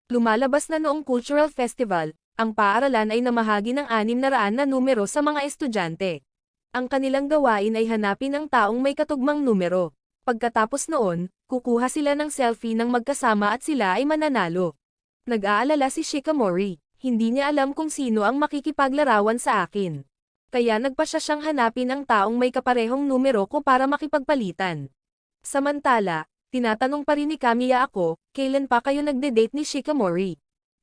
S1: Lumalabas na noong cultural festival, ang paaralan ay namahagi ng 600 na numero sa mga estudyante. Ang kanilang gawain ay hanapin ang taong may katugmang numero. Pagkatapos noon, kukuha sila ng selfie ng magkasama at sila ay mananalo. Nag-aalala si Shikamori, hindi niya alam kung sino ang makikipaglarawan sa akin. Kaya nagpa siya siyang hanapin ang taong may kaparehong numero ko para makipagpalitan. Samantala, tinatanong pa rin ni Kamiya ako, kailan pa kayo nagde-date ni Shikamori?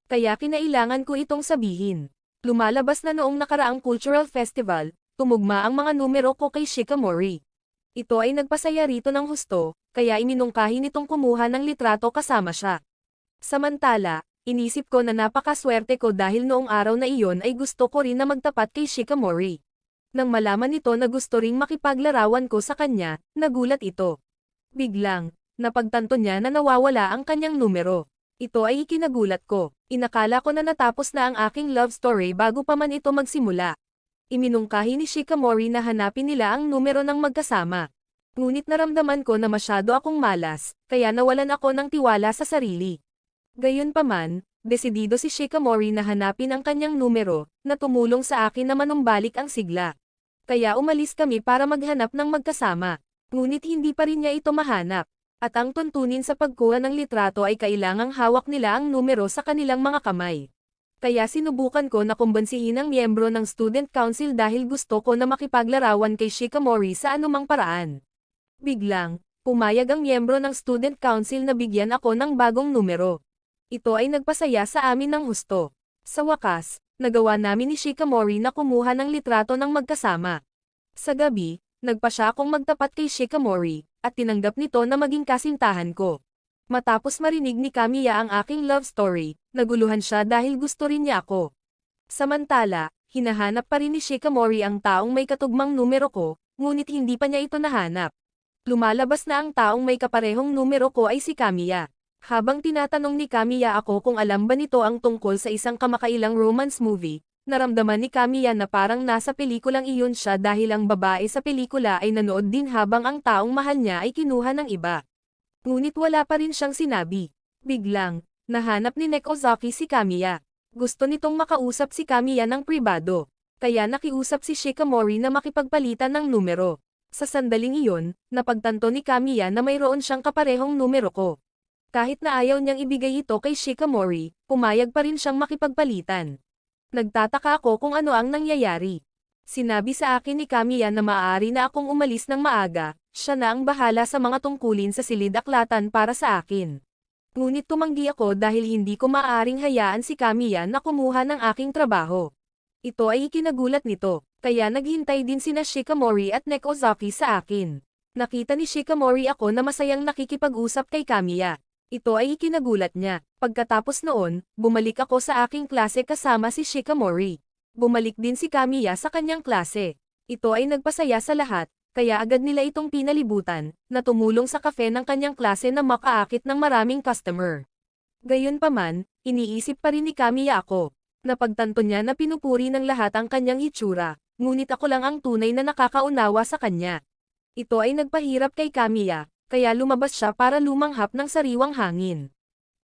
S1: Kaya kinailangan ko itong sabihin. Lumalabas na noong nakaraang cultural festival, tumugma ang mga numero ko kay Shikamori. Ito ay nagpasaya rito ng husto, kaya iminungkahi nitong kumuha ng litrato kasama siya. Samantala, inisip ko na napakaswerte ko dahil noong araw na iyon ay gusto ko rin na magtapat kay Shikamori. Nang malaman nito na gusto ring makipaglarawan ko sa kanya, nagulat ito. Biglang, napagtanto niya na nawawala ang kanyang numero. Ito ay ikinagulat ko. Inakala ko na natapos na ang aking love story bago pa man ito magsimula. Iminungkahi ni Shikamori na hanapin nila ang numero ng magkasama. Ngunit naramdaman ko na masyado akong malas, kaya nawalan ako ng tiwala sa sarili. Gayunpaman, desidido si Shikamori na hanapin ang kanyang numero, na tumulong sa akin na manumbalik ang sigla. Kaya umalis kami para maghanap ng magkasama. Ngunit hindi pa rin niya ito mahanap. At ang tuntunin sa pagkuha ng litrato ay kailangang hawak nila ang numero sa kanilang mga kamay. Kaya sinubukan ko na kumbansihin ang miyembro ng student council dahil gusto ko na makipaglarawan kay Shikamori sa anumang paraan. Biglang, pumayag ang miyembro ng student council na bigyan ako ng bagong numero. Ito ay nagpasaya sa amin ng husto. Sa wakas, nagawa namin ni Shikamori na kumuha ng litrato ng magkasama. Sa gabi, nagpa siya akong magtapat kay Shikamori, at tinanggap nito na maging kasintahan ko. Matapos marinig ni Kamiya ang aking love story, naguluhan siya dahil gusto rin niya ako. Samantala, hinahanap pa rin ni Shikamori ang taong may katugmang numero ko, ngunit hindi pa niya ito nahanap. Lumalabas na ang taong may kaparehong numero ko ay si Kamiya. Habang tinatanong ni Kamiya ako kung alam ba nito ang tungkol sa isang kamakailang romance movie, Naramdaman ni Kamiya na parang nasa pelikulang iyon siya dahil ang babae sa pelikula ay nanood din habang ang taong mahal niya ay kinuha ng iba. Ngunit wala pa rin siyang sinabi. Biglang, nahanap ni Nekozaki si Kamiya. Gusto nitong makausap si Kamiya ng pribado. Kaya nakiusap si Shikamori na makipagpalitan ng numero. Sa sandaling iyon, napagtanto ni Kamiya na mayroon siyang kaparehong numero ko. Kahit na ayaw niyang ibigay ito kay Shikamori, pumayag pa rin siyang makipagpalitan. Nagtataka ako kung ano ang nangyayari. Sinabi sa akin ni Kamiya na maaari na akong umalis ng maaga, siya na ang bahala sa mga tungkulin sa silid-aklatan para sa akin. Ngunit tumanggi ako dahil hindi ko maaaring hayaan si Kamiya na kumuha ng aking trabaho. Ito ay ikinagulat nito, kaya naghintay din sina Shikamori at Nekozaki sa akin. Nakita ni Shikamori ako na masayang nakikipag-usap kay Kamiya. Ito ay ikinagulat niya. Pagkatapos noon, bumalik ako sa aking klase kasama si Shikamori. Bumalik din si Kamiya sa kanyang klase. Ito ay nagpasaya sa lahat, kaya agad nila itong pinalibutan, na tumulong sa kafe ng kanyang klase na makaakit ng maraming customer. Gayunpaman, iniisip pa rin ni Kamiya ako. Napagtanto niya na pinupuri ng lahat ang kanyang hitsura, ngunit ako lang ang tunay na nakakaunawa sa kanya. Ito ay nagpahirap kay Kamiya, kaya lumabas siya para lumanghap ng sariwang hangin.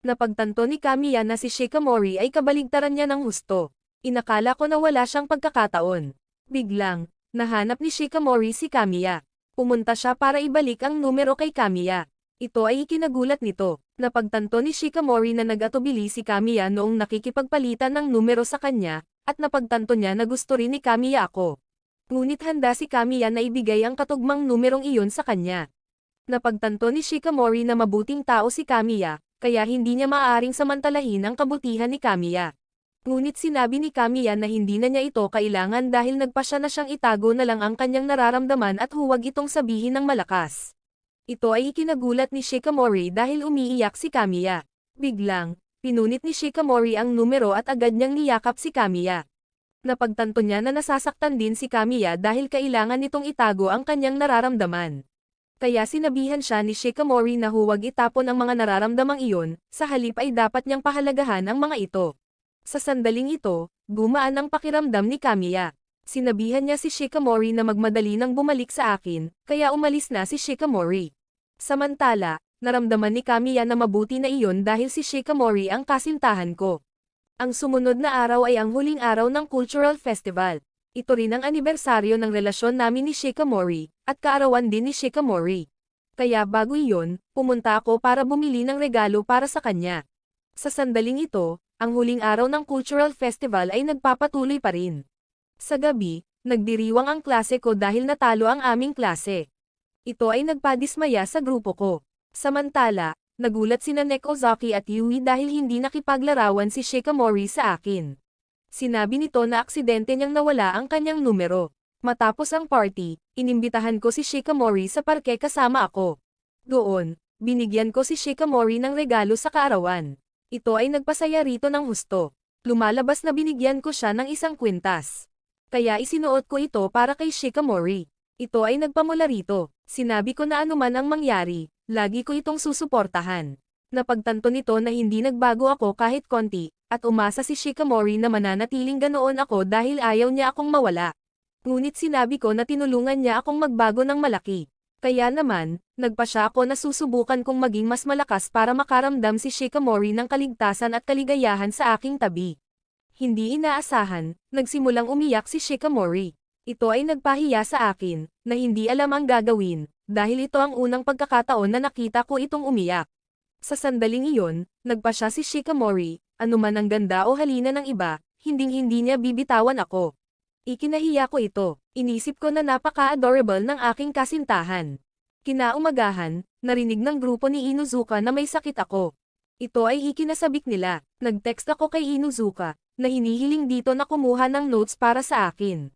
S1: Napagtanto ni Kamiya na si Shikamori ay kabaligtaran niya ng husto. Inakala ko na wala siyang pagkakataon. Biglang, nahanap ni Shikamori si Kamiya. Pumunta siya para ibalik ang numero kay Kamiya. Ito ay ikinagulat nito. Napagtanto ni Shikamori na nag-atubili si Kamiya noong nakikipagpalitan ng numero sa kanya, at napagtanto niya na gusto rin ni Kamiya ako. Ngunit handa si Kamiya na ibigay ang katugmang numerong iyon sa kanya. Napagtanto ni Shikamori na mabuting tao si Kamiya, kaya hindi niya maaaring samantalahin ang kabutihan ni Kamiya. Ngunit sinabi ni Kamiya na hindi na niya ito kailangan dahil nagpasya na siyang itago na lang ang kanyang nararamdaman at huwag itong sabihin ng malakas. Ito ay ikinagulat ni Shikamori dahil umiiyak si Kamiya. Biglang, pinunit ni Shikamori ang numero at agad niyang niyakap si Kamiya. Napagtanto niya na nasasaktan din si Kamiya dahil kailangan nitong itago ang kanyang nararamdaman. Kaya sinabihan siya ni Shikamori na huwag itapon ang mga nararamdamang iyon, sa halip ay dapat niyang pahalagahan ang mga ito. Sa sandaling ito, gumaan ang pakiramdam ni Kamiya. Sinabihan niya si Shikamori na magmadali nang bumalik sa akin, kaya umalis na si Shikamori. Samantala, naramdaman ni Kamiya na mabuti na iyon dahil si Shikamori ang kasintahan ko. Ang sumunod na araw ay ang huling araw ng Cultural Festival. Ito rin ang anibersaryo ng relasyon namin ni Shikamori, at kaarawan din ni Shikamori. Kaya bago iyon, pumunta ako para bumili ng regalo para sa kanya. Sa sandaling ito, ang huling araw ng Cultural Festival ay nagpapatuloy pa rin. Sa gabi, nagdiriwang ang klase ko dahil natalo ang aming klase. Ito ay nagpadismaya sa grupo ko. Samantala, nagulat sina Nekozaki at Yui dahil hindi nakipaglarawan si Shikamori sa akin. Sinabi nito na aksidente niyang nawala ang kanyang numero. Matapos ang party, inimbitahan ko si Shikamori sa parke kasama ako. Doon, binigyan ko si Shikamori ng regalo sa kaarawan. Ito ay nagpasaya rito ng husto. Lumalabas na binigyan ko siya ng isang kwintas. Kaya isinuot ko ito para kay Shikamori. Ito ay nagpamula rito. Sinabi ko na anuman ang mangyari, lagi ko itong susuportahan. Napagtanto nito na hindi nagbago ako kahit konti, at umasa si Shikamori na mananatiling ganoon ako dahil ayaw niya akong mawala. Ngunit sinabi ko na tinulungan niya akong magbago ng malaki. Kaya naman, nagpasya ako na susubukan kong maging mas malakas para makaramdam si Shikamori ng kaligtasan at kaligayahan sa aking tabi. Hindi inaasahan, nagsimulang umiyak si Shikamori. Ito ay nagpahiya sa akin, na hindi alam ang gagawin, dahil ito ang unang pagkakataon na nakita ko itong umiyak. Sa sandaling iyon, nagpasya si Shikamori, anuman ang ganda o halina ng iba, hinding-hindi niya bibitawan ako. Ikinahiya ko ito, inisip ko na napaka-adorable ng aking kasintahan. Kinaumagahan, narinig ng grupo ni Inuzuka na may sakit ako. Ito ay ikinasabik nila. Nag-text ako kay Inuzuka, na hinihiling dito na kumuha ng notes para sa akin.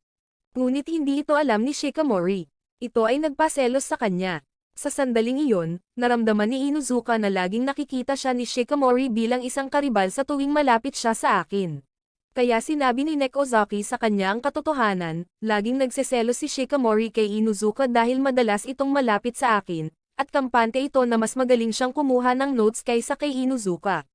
S1: Ngunit hindi ito alam ni Shikamori. Ito ay nagpaselos sa kanya. Sa sandaling iyon, naramdaman ni Inuzuka na laging nakikita siya ni Shikamori bilang isang karibal sa tuwing malapit siya sa akin. Kaya sinabi ni Nekozaki sa kanya ang katotohanan, laging nagseselos si Shikamori kay Inuzuka dahil madalas itong malapit sa akin, at kampante ito na mas magaling siyang kumuha ng notes kaysa kay Inuzuka.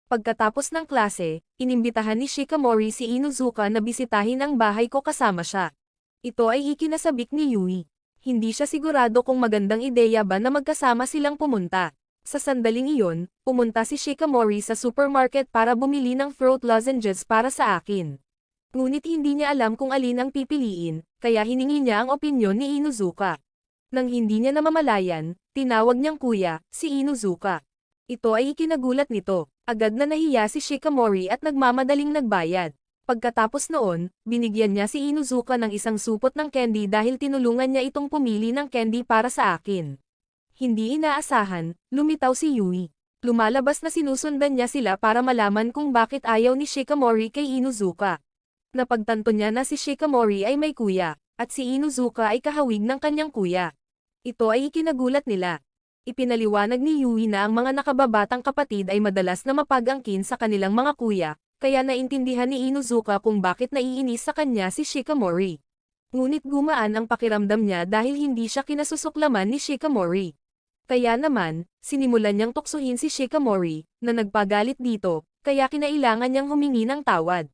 S1: Pagkatapos ng klase, inimbitahan ni Shikamori si Inuzuka na bisitahin ang bahay ko kasama siya. Ito ay ikinasabik ni Yui. Hindi siya sigurado kung magandang ideya ba na magkasama silang pumunta. Sa sandaling iyon, pumunta si Shikamori sa supermarket para bumili ng fruit lozenges para sa akin. Ngunit hindi niya alam kung alin ang pipiliin, kaya hiningi niya ang opinyon ni Inuzuka. Nang hindi niya namamalayan, tinawag niyang kuya, si Inuzuka. Ito ay ikinagulat nito. Agad na nahiya si Shikamori at nagmamadaling nagbayad. Pagkatapos noon, binigyan niya si Inuzuka ng isang supot ng candy dahil tinulungan niya itong pumili ng candy para sa akin. Hindi inaasahan, lumitaw si Yui. Lumalabas na sinusundan niya sila para malaman kung bakit ayaw ni Shikamori kay Inuzuka. Napagtanto niya na si Shikamori ay may kuya, at si Inuzuka ay kahawig ng kanyang kuya. Ito ay ikinagulat nila. Ipinaliwanag ni Yui na ang mga nakababatang kapatid ay madalas na mapag-angkin sa kanilang mga kuya, kaya naintindihan ni Inuzuka kung bakit naiinis sa kanya si Shikamori. Ngunit gumaan ang pakiramdam niya dahil hindi siya kinasusuklaman ni Shikamori. Kaya naman, sinimulan niyang tuksuhin si Shikamori, na nagpagalit dito, kaya kinailangan niyang humingi ng tawad.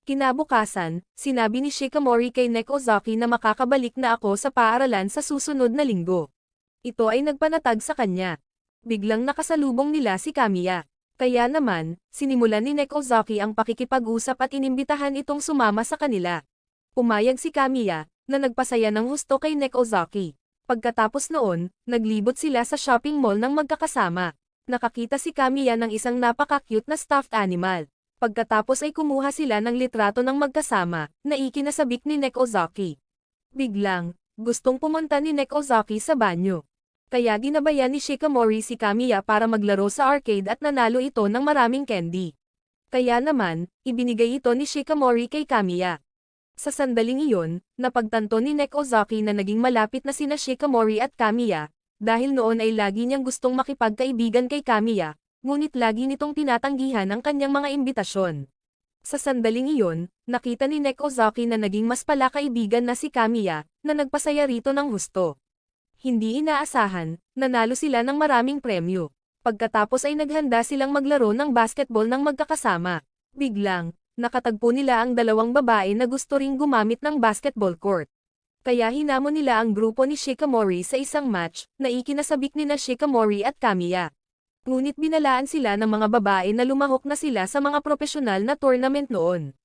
S1: Kinabukasan, sinabi ni Shikamori kay Nekozaki na makakabalik na ako sa paaralan sa susunod na linggo. Ito ay nagpanatag sa kanya. Biglang nakasalubong nila si Kamiya. Kaya naman, sinimulan ni Nekozaki ang pakikipag-usap at inimbitahan itong sumama sa kanila. Pumayag si Kamiya, na nagpasaya ng husto kay Nekozaki. Pagkatapos noon, naglibot sila sa shopping mall ng magkakasama. Nakakita si Kamiya ng isang napaka-cute na stuffed animal. Pagkatapos ay kumuha sila ng litrato ng magkasama, na ikinasabik ni Nekozaki. Biglang, gustong pumunta ni Nekozaki sa banyo. Kaya ginabayan ni Shikamori si Kamiya para maglaro sa arcade at nanalo ito ng maraming candy. Kaya naman, ibinigay ito ni Shikamori kay Kamiya. Sa sandaling iyon, napagtanto ni Nekozaki na naging malapit na sina Shikamori at Kamiya, dahil noon ay lagi niyang gustong makipagkaibigan kay Kamiya, ngunit lagi nitong tinatanggihan ang kanyang mga imbitasyon. Sa sandaling iyon, nakita ni Nekozaki na naging mas palakaibigan na si Kamiya, na nagpasaya rito ng husto. Hindi inaasahan, nanalo sila ng maraming premyo. Pagkatapos ay naghanda silang maglaro ng basketball ng magkakasama. Biglang, nakatagpo nila ang dalawang babae na gusto ring gumamit ng basketball court. Kaya hinamon nila ang grupo ni Shikamori sa isang match, na ikinasabik ni na Shikamori at Kamiya. Ngunit binalaan sila ng mga babae na lumahok na sila sa mga profesional na tournament noon.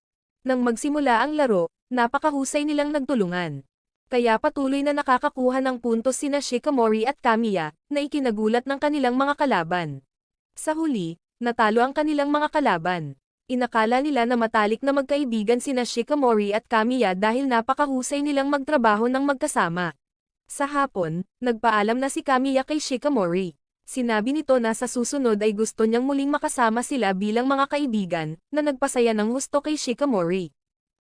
S1: Nang magsimula ang laro, napakahusay nilang nagtulungan. Kaya patuloy na nakakakuha ng puntos sina Shikamori at Kamiya, na ikinagulat ng kanilang mga kalaban. Sa huli, natalo ang kanilang mga kalaban. Inakala nila na matalik na magkaibigan sina Shikamori at Kamiya dahil napakahusay nilang magtrabaho ng magkasama. Sa hapon, nagpaalam na si Kamiya kay Shikamori. Sinabi nito na sa susunod ay gusto niyang muling makasama sila bilang mga kaibigan, na nagpasaya ng husto kay Shikamori.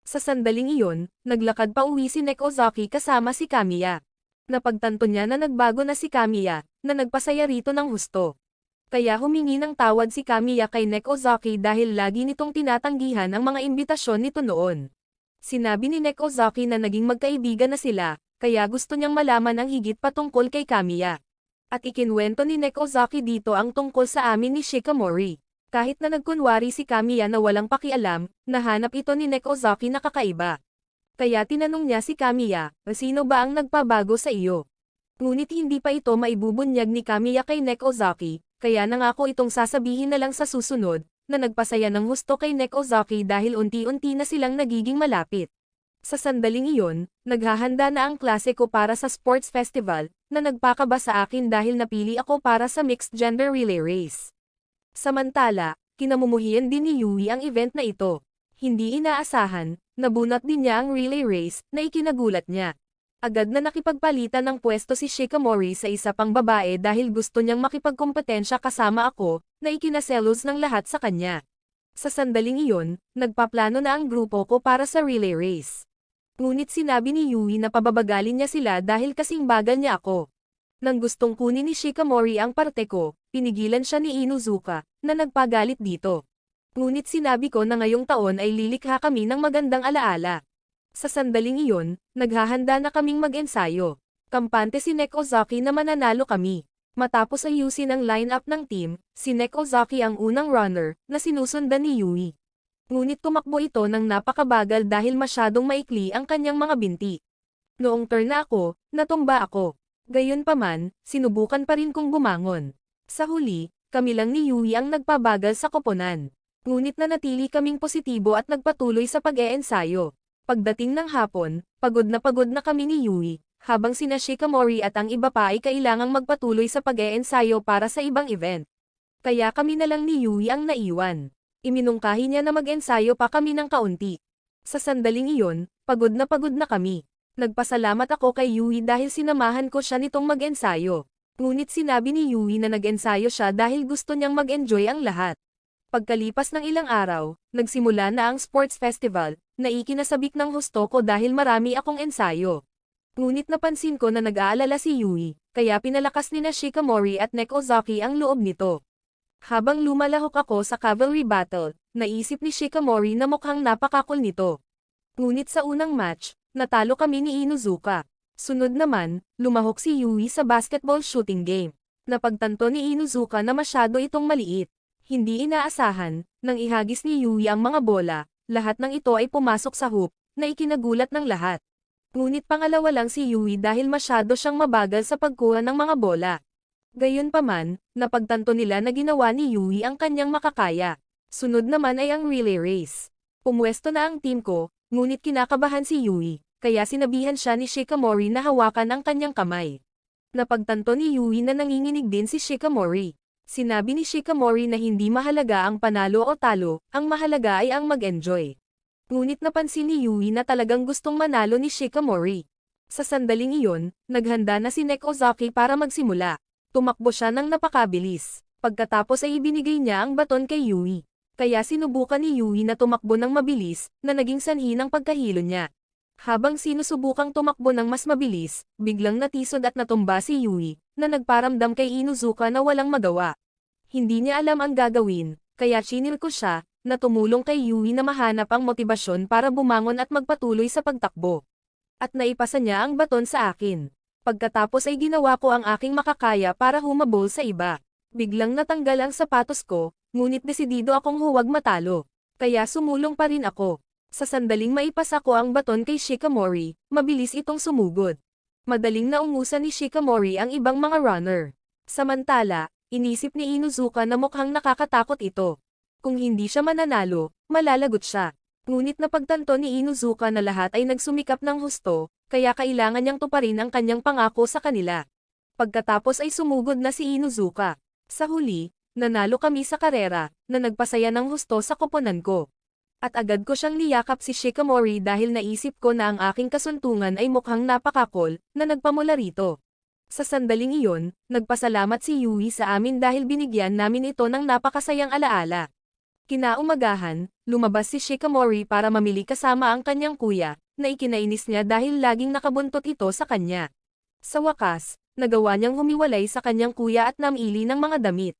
S1: Sa sandaling iyon, naglakad pa uwi si Nekozaki kasama si Kamiya. Napagtanto niya na nagbago na si Kamiya, na nagpasaya rito ng husto. Kaya humingi ng tawad si Kamiya kay Nekozaki dahil lagi nitong tinatanggihan ang mga imbitasyon nito noon. Sinabi ni Nekozaki na naging magkaibigan na sila, kaya gusto niyang malaman ang higit patungkol kay Kamiya. At ikinwento ni Nekozaki dito ang tungkol sa amin ni Shikamori. Kahit na nagkunwari si Kamiya na walang pakialam, nahanap ito ni Nekozaki na kakaiba. Kaya tinanong niya si Kamiya, sino ba ang nagpabago sa iyo? Ngunit hindi pa ito maibubunyag ni Kamiya kay Nekozaki, kaya nangako itong sasabihin na lang sa susunod, na nagpasaya ng husto kay Nekozaki dahil unti-unti na silang nagiging malapit. Sa sandaling iyon, naghahanda na ang klase ko para sa sports festival, na nagpakaba sa akin dahil napili ako para sa mixed gender relay race. Samantala, kinamumuhian din ni Yui ang event na ito. Hindi inaasahan, nabunot din niya ang relay race, na ikinagulat niya. Agad na nakipagpalitan ng pwesto si Shikamori sa isa pang babae dahil gusto niyang makipagkompetensya kasama ako, na ikinaselos ng lahat sa kanya. Sa sandaling iyon, nagpaplano na ang grupo ko para sa relay race. Ngunit sinabi ni Yui na pababagalin niya sila dahil kasing bagal niya ako. Nang gustong kunin ni Shikamori ang parte ko, pinigilan siya ni Inuzuka, na nagpagalit dito. Ngunit sinabi ko na ngayong taon ay lilikha kami ng magandang alaala. Sa sandaling iyon, naghahanda na kaming mag-ensayo. Kampante si Nekozaki na mananalo kami. Matapos ayusin ang lineup ng team, si Nek Ozaki ang unang runner na sinusundan ni Yui. Ngunit tumakbo ito ng napakabagal dahil masyadong maikli ang kanyang mga binti. Noong turn na ako, natumba ako. Gayunpaman, sinubukan pa rin kong bumangon. Sa huli, kami lang ni Yui ang nagpabagal sa koponan. Ngunit nanatili kaming positibo at nagpatuloy sa pag-eensayo. Pagdating ng hapon, pagod na kami ni Yui, habang sina Shikamori at ang iba pa ay kailangang magpatuloy sa pag-eensayo para sa ibang event. Kaya kami na lang ni Yui ang naiwan. Iminungkahi niya na mag-ensayo pa kami ng kaunti. Sa sandaling iyon, pagod na kami. Nagpasalamat ako kay Yui dahil sinamahan ko siya nitong mag-ensayo. Ngunit sinabi ni Yui na nag-ensayo siya dahil gusto niyang mag-enjoy ang lahat. Pagkalipas ng ilang araw, nagsimula na ang sports festival, na ikinasabik ng husto ko dahil marami akong ensayo. Ngunit napansin ko na nag-aalala si Yui, kaya pinalakas ni na Shikamori at Nek Ozaki ang loob nito. Habang lumalahok ako sa cavalry battle, naisip ni Shikamori na mukhang napakakul nito. Ngunit sa unang match, natalo kami ni Inuzuka. Sunod naman, lumahok si Yui sa basketball shooting game. Napagtanto ni Inuzuka na masyado itong maliit. Hindi inaasahan, nang ihagis ni Yui ang mga bola, lahat ng ito ay pumasok sa hoop, na ikinagulat ng lahat. Ngunit pangalawa lang si Yui dahil masyado siyang mabagal sa pagkuha ng mga bola. Gayunpaman, napagtanto nila na ginawa ni Yui ang kanyang makakaya. Sunod naman ay ang relay race. Pumwesto na ang team ko, ngunit kinakabahan si Yui, kaya sinabihan siya ni Shikamori na hawakan ang kanyang kamay. Napagtanto ni Yui na nanginginig din si Shikamori. Sinabi ni Shikamori na hindi mahalaga ang panalo o talo, ang mahalaga ay ang mag-enjoy. Ngunit napansin ni Yui na talagang gustong manalo ni Shikamori. Sa sandaling iyon, naghanda na si Nek Ozaki para magsimula. Tumakbo siya ng napakabilis. Pagkatapos ay ibinigay niya ang baton kay Yui. Kaya sinubukan ni Yui na tumakbo ng mabilis, na naging sanhi ng pagkahilo niya. Habang sinusubukang tumakbo ng mas mabilis, biglang natisod at natumba si Yui, na nagparamdam kay Inuzuka na walang magawa. Hindi niya alam ang gagawin, kaya chinil ko siya, na tumulong kay Yui na mahanap ang motibasyon para bumangon at magpatuloy sa pagtakbo. At naipasa niya ang baton sa akin. Pagkatapos ay ginawa ko ang aking makakaya para humabol sa iba. Biglang natanggal ang sapatos ko, ngunit desidido akong huwag matalo. Kaya sumulong pa rin ako. Sa sandaling maipasa ko ang baton kay Shikamori, mabilis itong sumugod. Madaling naungusan ni Shikamori ang ibang mga runner. Samantala, inisip ni Inuzuka na mukhang nakakatakot ito. Kung hindi siya mananalo, malalagot siya. Ngunit napagtanto ni Inuzuka na lahat ay nagsumikap ng husto, kaya kailangan niyang tuparin ang kanyang pangako sa kanila. Pagkatapos ay sumugod na si Inuzuka. Sa huli, nanalo kami sa karera, na nagpasaya ng husto sa koponan ko. At agad ko siyang niyakap si Shikamori dahil naisip ko na ang aking kasuntungan ay mukhang napakakol, na nagpamula rito. Sa sandaling iyon, nagpasalamat si Yui sa amin dahil binigyan namin ito ng napakasayang alaala. Kinaumagahan, lumabas si Shikamori para mamili kasama ang kanyang kuya, na ikinainis niya dahil laging nakabuntot ito sa kanya. Sa wakas, nagawa niyang humiwalay sa kanyang kuya at namili ng mga damit.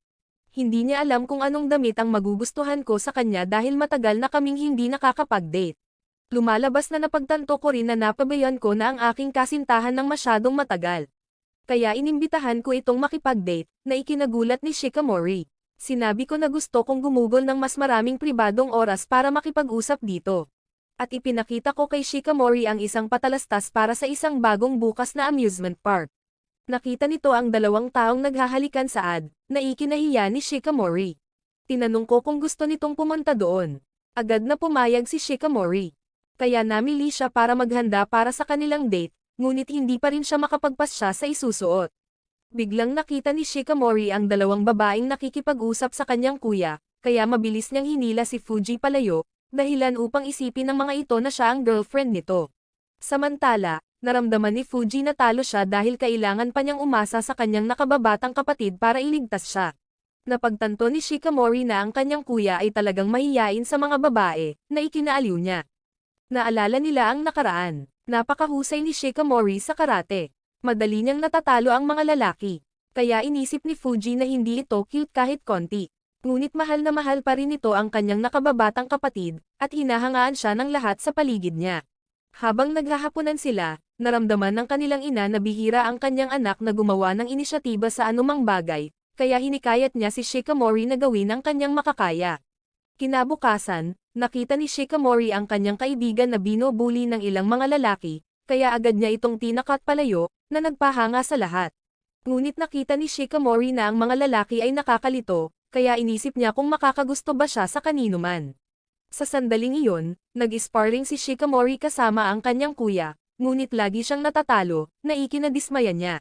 S1: Hindi niya alam kung anong damit ang magugustuhan ko sa kanya dahil matagal na kaming hindi nakakapag-date. Lumalabas na napagtanto ko rin na napabayan ko na ang aking kasintahan ng masyadong matagal. Kaya inimbitahan ko itong makipag-date, na ikinagulat ni Shikamori. Sinabi ko na gusto kong gumugol ng mas maraming pribadong oras para makipag-usap dito. At ipinakita ko kay Shikamori ang isang patalastas para sa isang bagong bukas na amusement park. Nakita nito ang dalawang taong naghahalikan sa ad, na ikinahiya ni Shikamori. Tinanong ko kung gusto nitong pumunta doon. Agad na pumayag si Shikamori. Kaya namili siya para maghanda para sa kanilang date, ngunit hindi pa rin siya makapagpasya sa isusuot. Biglang nakita ni Shikamori ang dalawang babaeng nakikipag-usap sa kanyang kuya, kaya mabilis niyang hinila si Fuji palayo, dahilan upang isipin ng mga ito na siya ang girlfriend nito. Samantala, naramdaman ni Fuji na talo siya dahil kailangan pa niyang umasa sa kanyang nakababatang kapatid para iligtas siya. Napagtanto ni Shikamori na ang kanyang kuya ay talagang mahiyain sa mga babae, na ikinaaliw niya. Naalala nila ang nakaraan. Napakahusay ni Shikamori sa karate. Madali niyang natatalo ang mga lalaki. Kaya inisip ni Fuji na hindi ito cute kahit konti. Ngunit mahal na mahal pa rin ito ang kanyang nakababatang kapatid, at hinahangaan siya ng lahat sa paligid niya. Habang naghahapunan sila, naramdaman ng kanilang ina na bihira ang kanyang anak na gumawa ng inisyatiba sa anumang bagay, kaya hinikayat niya si Shikamori na gawin ang kanyang makakaya. Kinabukasan, nakita ni Shikamori ang kanyang kaibigan na binubuli ng ilang mga lalaki, kaya agad niya itong tinakat palayo, na nagpahanga sa lahat. Ngunit nakita ni Shikamori na ang mga lalaki ay nakakalito, kaya inisip niya kung makakagusto ba siya sa kanino man. Sa sandaling iyon, nag-sparring si Shikamori kasama ang kanyang kuya, ngunit lagi siyang natatalo, na ikinadismaya niya.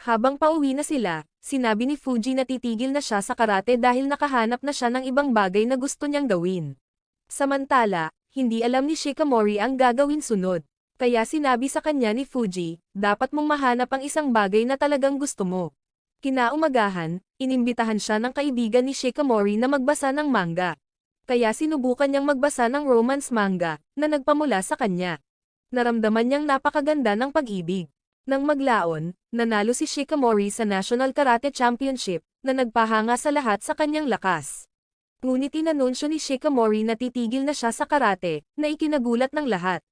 S1: Habang pauwi na sila, sinabi ni Fuji na titigil na siya sa karate dahil nakahanap na siya ng ibang bagay na gusto niyang gawin. Samantala, hindi alam ni Shikamori ang gagawin sunod. Kaya sinabi sa kanya ni Fuji, dapat mong mahanap ang isang bagay na talagang gusto mo. Kinaumagahan, inimbitahan siya ng kaibigan ni Shikamori na magbasa ng manga. Kaya sinubukan niyang magbasa ng romance manga, na nagpamula sa kanya. Naramdaman niyang napakaganda ng pag-ibig. Nang maglaon, nanalo si Shikamori sa National Karate Championship, na nagpahanga sa lahat sa kanyang lakas. Ngunit inanunsyo ni Shikamori na titigil na siya sa karate, na ikinagulat ng lahat.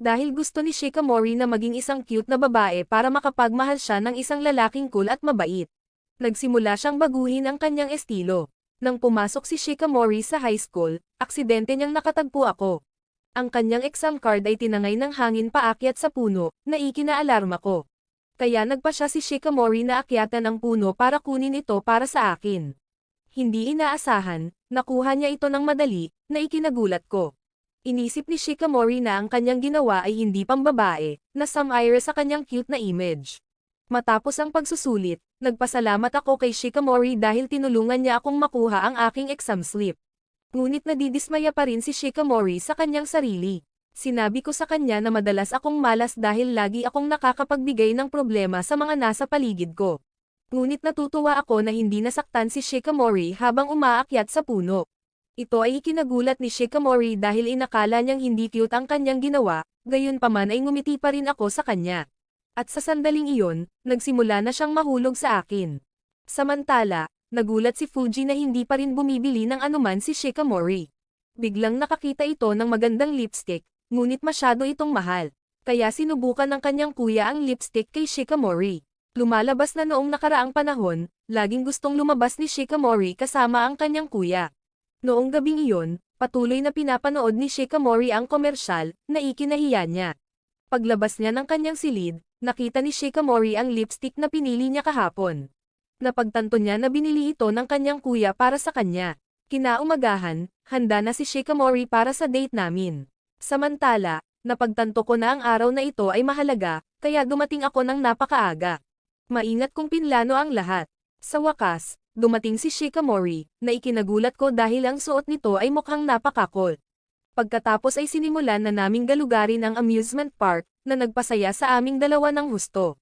S1: Dahil gusto ni Shikamori na maging isang cute na babae para makapagmahal siya ng isang lalaking cool at mabait. Nagsimula siyang baguhin ang kanyang estilo. Nang pumasok si Shikamori sa high school, aksidente niyang nakatagpo ako. Ang kanyang exam card ay tinangay ng hangin paakyat sa puno, na ikinaalarma ko. Kaya nagpa siya si Shikamori na akyatan ang puno para kunin ito para sa akin. Hindi inaasahan, nakuha niya ito ng madali, na ikinagulat ko. Inisip ni Shikamori na ang kanyang ginawa ay hindi pambabae, na sumire sa kanyang cute na image. Matapos ang pagsusulit, nagpasalamat ako kay Shikamori dahil tinulungan niya akong makuha ang aking exam slip. Ngunit nadidismaya pa rin si Shikamori sa kanyang sarili. Sinabi ko sa kanya na madalas akong malas dahil lagi akong nakakapagbigay ng problema sa mga nasa paligid ko. Ngunit natutuwa ako na hindi nasaktan si Shikamori habang umaakyat sa puno. Ito ay ikinagulat ni Shikamori dahil inakala niyang hindi cute ang kanyang ginawa, gayunpaman ay ngumiti pa rin ako sa kanya. At sa sandaling iyon, nagsimula na siyang mahulog sa akin. Samantala, nagulat si Fuji na hindi pa rin bumibili ng anuman si Shikamori. Biglang nakakita ito ng magandang lipstick, ngunit masyado itong mahal. Kaya sinubukan ng kanyang kuya ang lipstick kay Shikamori. Lumalabas na noong nakaraang panahon, laging gustong lumabas ni Shikamori kasama ang kanyang kuya. Noong gabing iyon, patuloy na pinapanood ni Shikamori ang komersyal, na ikinahiya niya. Paglabas niya ng kanyang silid, nakita ni Shikamori ang lipstick na pinili niya kahapon. Napagtanto niya na binili ito ng kanyang kuya para sa kanya. Kinaumagahan, handa na si Shikamori para sa date namin. Samantala, napagtanto ko na ang araw na ito ay mahalaga, kaya dumating ako ng napakaaga. Maingat kong pinlano ang lahat. Sa wakas, dumating si Shikamori, na ikinagulat ko dahil ang suot nito ay mukhang napaka-cool. Pagkatapos ay sinimulan na naming galugarin ang amusement park, na nagpasaya sa aming dalawa ng husto.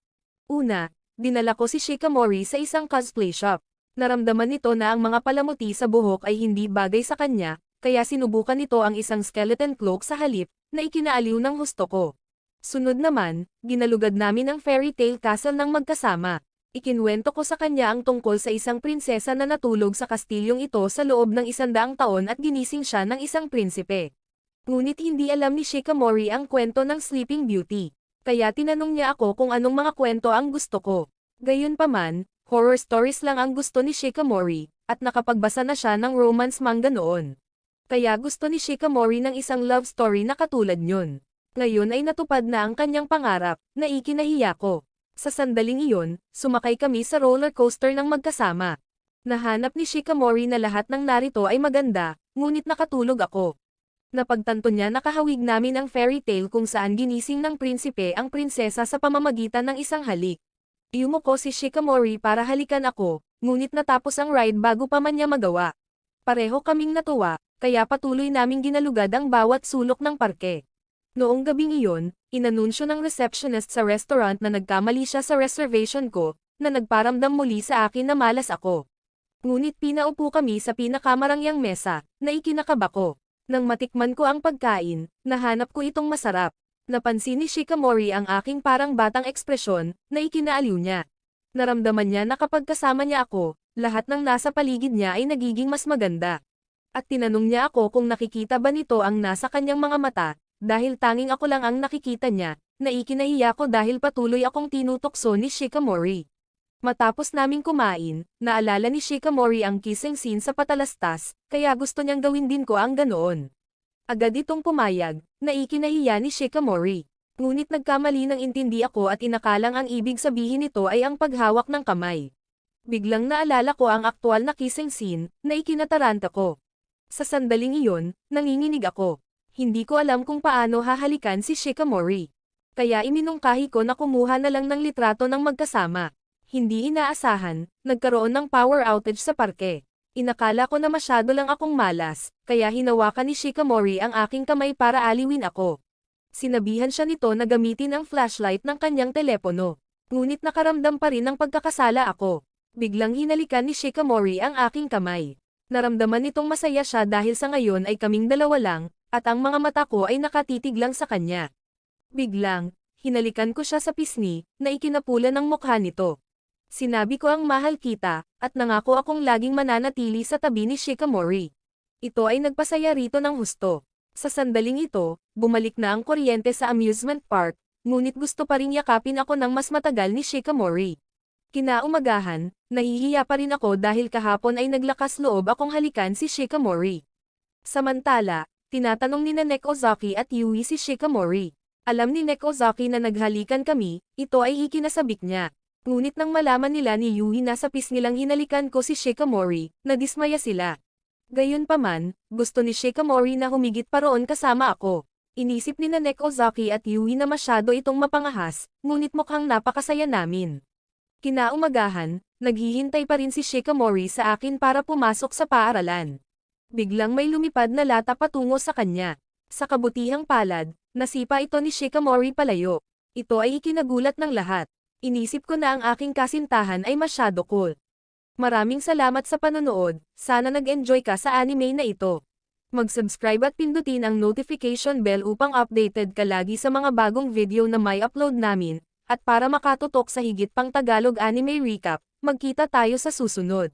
S1: Una, dinala ko si Shikamori sa isang cosplay shop. Naramdaman nito na ang mga palamuti sa buhok ay hindi bagay sa kanya, kaya sinubukan nito ang isang skeleton cloak sa halip, na ikinaaliw ng husto ko. Sunod naman, ginalugad namin ang fairy tale castle ng magkasama. Ikinwento ko sa kanya ang tungkol sa isang prinsesa na natulog sa kastilyong ito sa loob ng 100 taon at ginising siya ng isang prinsipe. Ngunit hindi alam ni Shikamori ang kwento ng Sleeping Beauty. Kaya tinanong niya ako kung anong mga kwento ang gusto ko. Gayunpaman, horror stories lang ang gusto ni Shikamori, at nakapagbasa na siya ng romance manga noon. Kaya gusto ni Shikamori ng isang love story na katulad niyon. Ngayon ay natupad na ang kanyang pangarap, na ikinahiya ko. Sa sandaling iyon, sumakay kami sa roller coaster ng magkasama. Nahanap ni Shikamori na lahat ng narito ay maganda, ngunit nakatulog ako. Napagtanto niya nakahawig namin ang fairy tale kung saan ginising ng prinsipe ang prinsesa sa pamamagitan ng isang halik. Yumuko si Shikamori para halikan ako, ngunit natapos ang ride bago pa man niya magawa. Pareho kaming natuwa, kaya patuloy naming ginalugad ang bawat sulok ng parke. Noong gabing iyon, inanunsyo ng receptionist sa restaurant na nagkamali siya sa reservation ko, na nagparamdam muli sa akin na malas ako. Ngunit pinaupo kami sa pinakamarangyang mesa, na ikinakaba ko. Nang matikman ko ang pagkain, nahanap ko itong masarap. Napansin ni Shikamori ang aking parang batang ekspresyon, na ikinaaliw niya. Naramdaman niya na kapag kasama niya ako, lahat ng nasa paligid niya ay nagiging mas maganda. At tinanong niya ako kung nakikita ba nito ang nasa kanyang mga mata, Dahil tanging ako lang ang nakikita niya, naikinahiya ko dahil patuloy akong tinutokso ni Shikamori. Matapos naming kumain, naalala ni Shikamori ang kissing scene sa patalastas, kaya gusto niyang gawin din ko ang ganoon. Agad itong pumayag, naikinahiya ni Shikamori. Ngunit nagkamali ng intindi ako at inakalang ang ibig sabihin nito ay ang paghawak ng kamay. Biglang naalala ko ang aktual na kissing scene, na ikinataranta ko. Sa sandaling iyon, nanginginig ako. Hindi ko alam kung paano hahalikan si Shikamori. Kaya iminungkahi ko na kumuha na lang ng litrato ng magkasama. Hindi inaasahan, nagkaroon ng power outage sa parke. Inakala ko na masyado lang akong malas, kaya hinawakan ni Shikamori ang aking kamay para aliwin ako. Sinabihan siya nito na gamitin ang flashlight ng kanyang telepono. Ngunit nakaramdam pa rin ng pagkakasala ako. Biglang hinalikan ni Shikamori ang aking kamay. Naramdaman nitong masaya siya dahil sa ngayon ay kaming dalawa lang, at ang mga mata ko ay nakatitig lang sa kanya. Biglang, hinalikan ko siya sa pisngi, na ikinapulan ng mukha nito. Sinabi ko ang mahal kita, at nangako akong laging mananatili sa tabi ni Shikamori. Ito ay nagpasaya rito ng husto. Sa sandaling ito, bumalik na ang kuryente sa amusement park, ngunit gusto pa rin yakapin ako ng mas matagal ni Shikamori. Kinaumagahan, nahihiya pa rin ako dahil kahapon ay naglakas loob akong halikan si Shikamori. Samantala, tinatanong ni Nek Ozaki at Yui si Shikamori. Alam ni Nek Ozaki na naghalikan kami, ito ay ikinasabik niya. Ngunit nang malaman nila ni Yui na sa pisngi lang hinalikan ko si Shikamori, nadismaya sila. Gayunpaman, gusto ni Shikamori na humigit pa roon kasama ako. Inisip ni Nek Ozaki at Yui na masyado itong mapangahas, ngunit mukhang napakasaya namin. Kinaumagahan, naghihintay pa rin si Shikamori sa akin para pumasok sa paaralan. Biglang may lumipad na lata patungo sa kanya. Sa kabutihang palad, nasipa ito ni Shikamori palayo. Ito ay ikinagulat ng lahat. Inisip ko na ang aking kasintahan ay masyado cool. Maraming salamat sa panonood, sana nag-enjoy ka sa anime na ito. Mag-subscribe at pindutin ang notification bell upang updated ka lagi sa mga bagong video na may upload namin, at para makatutok sa higit pang Tagalog anime recap, magkita tayo sa susunod.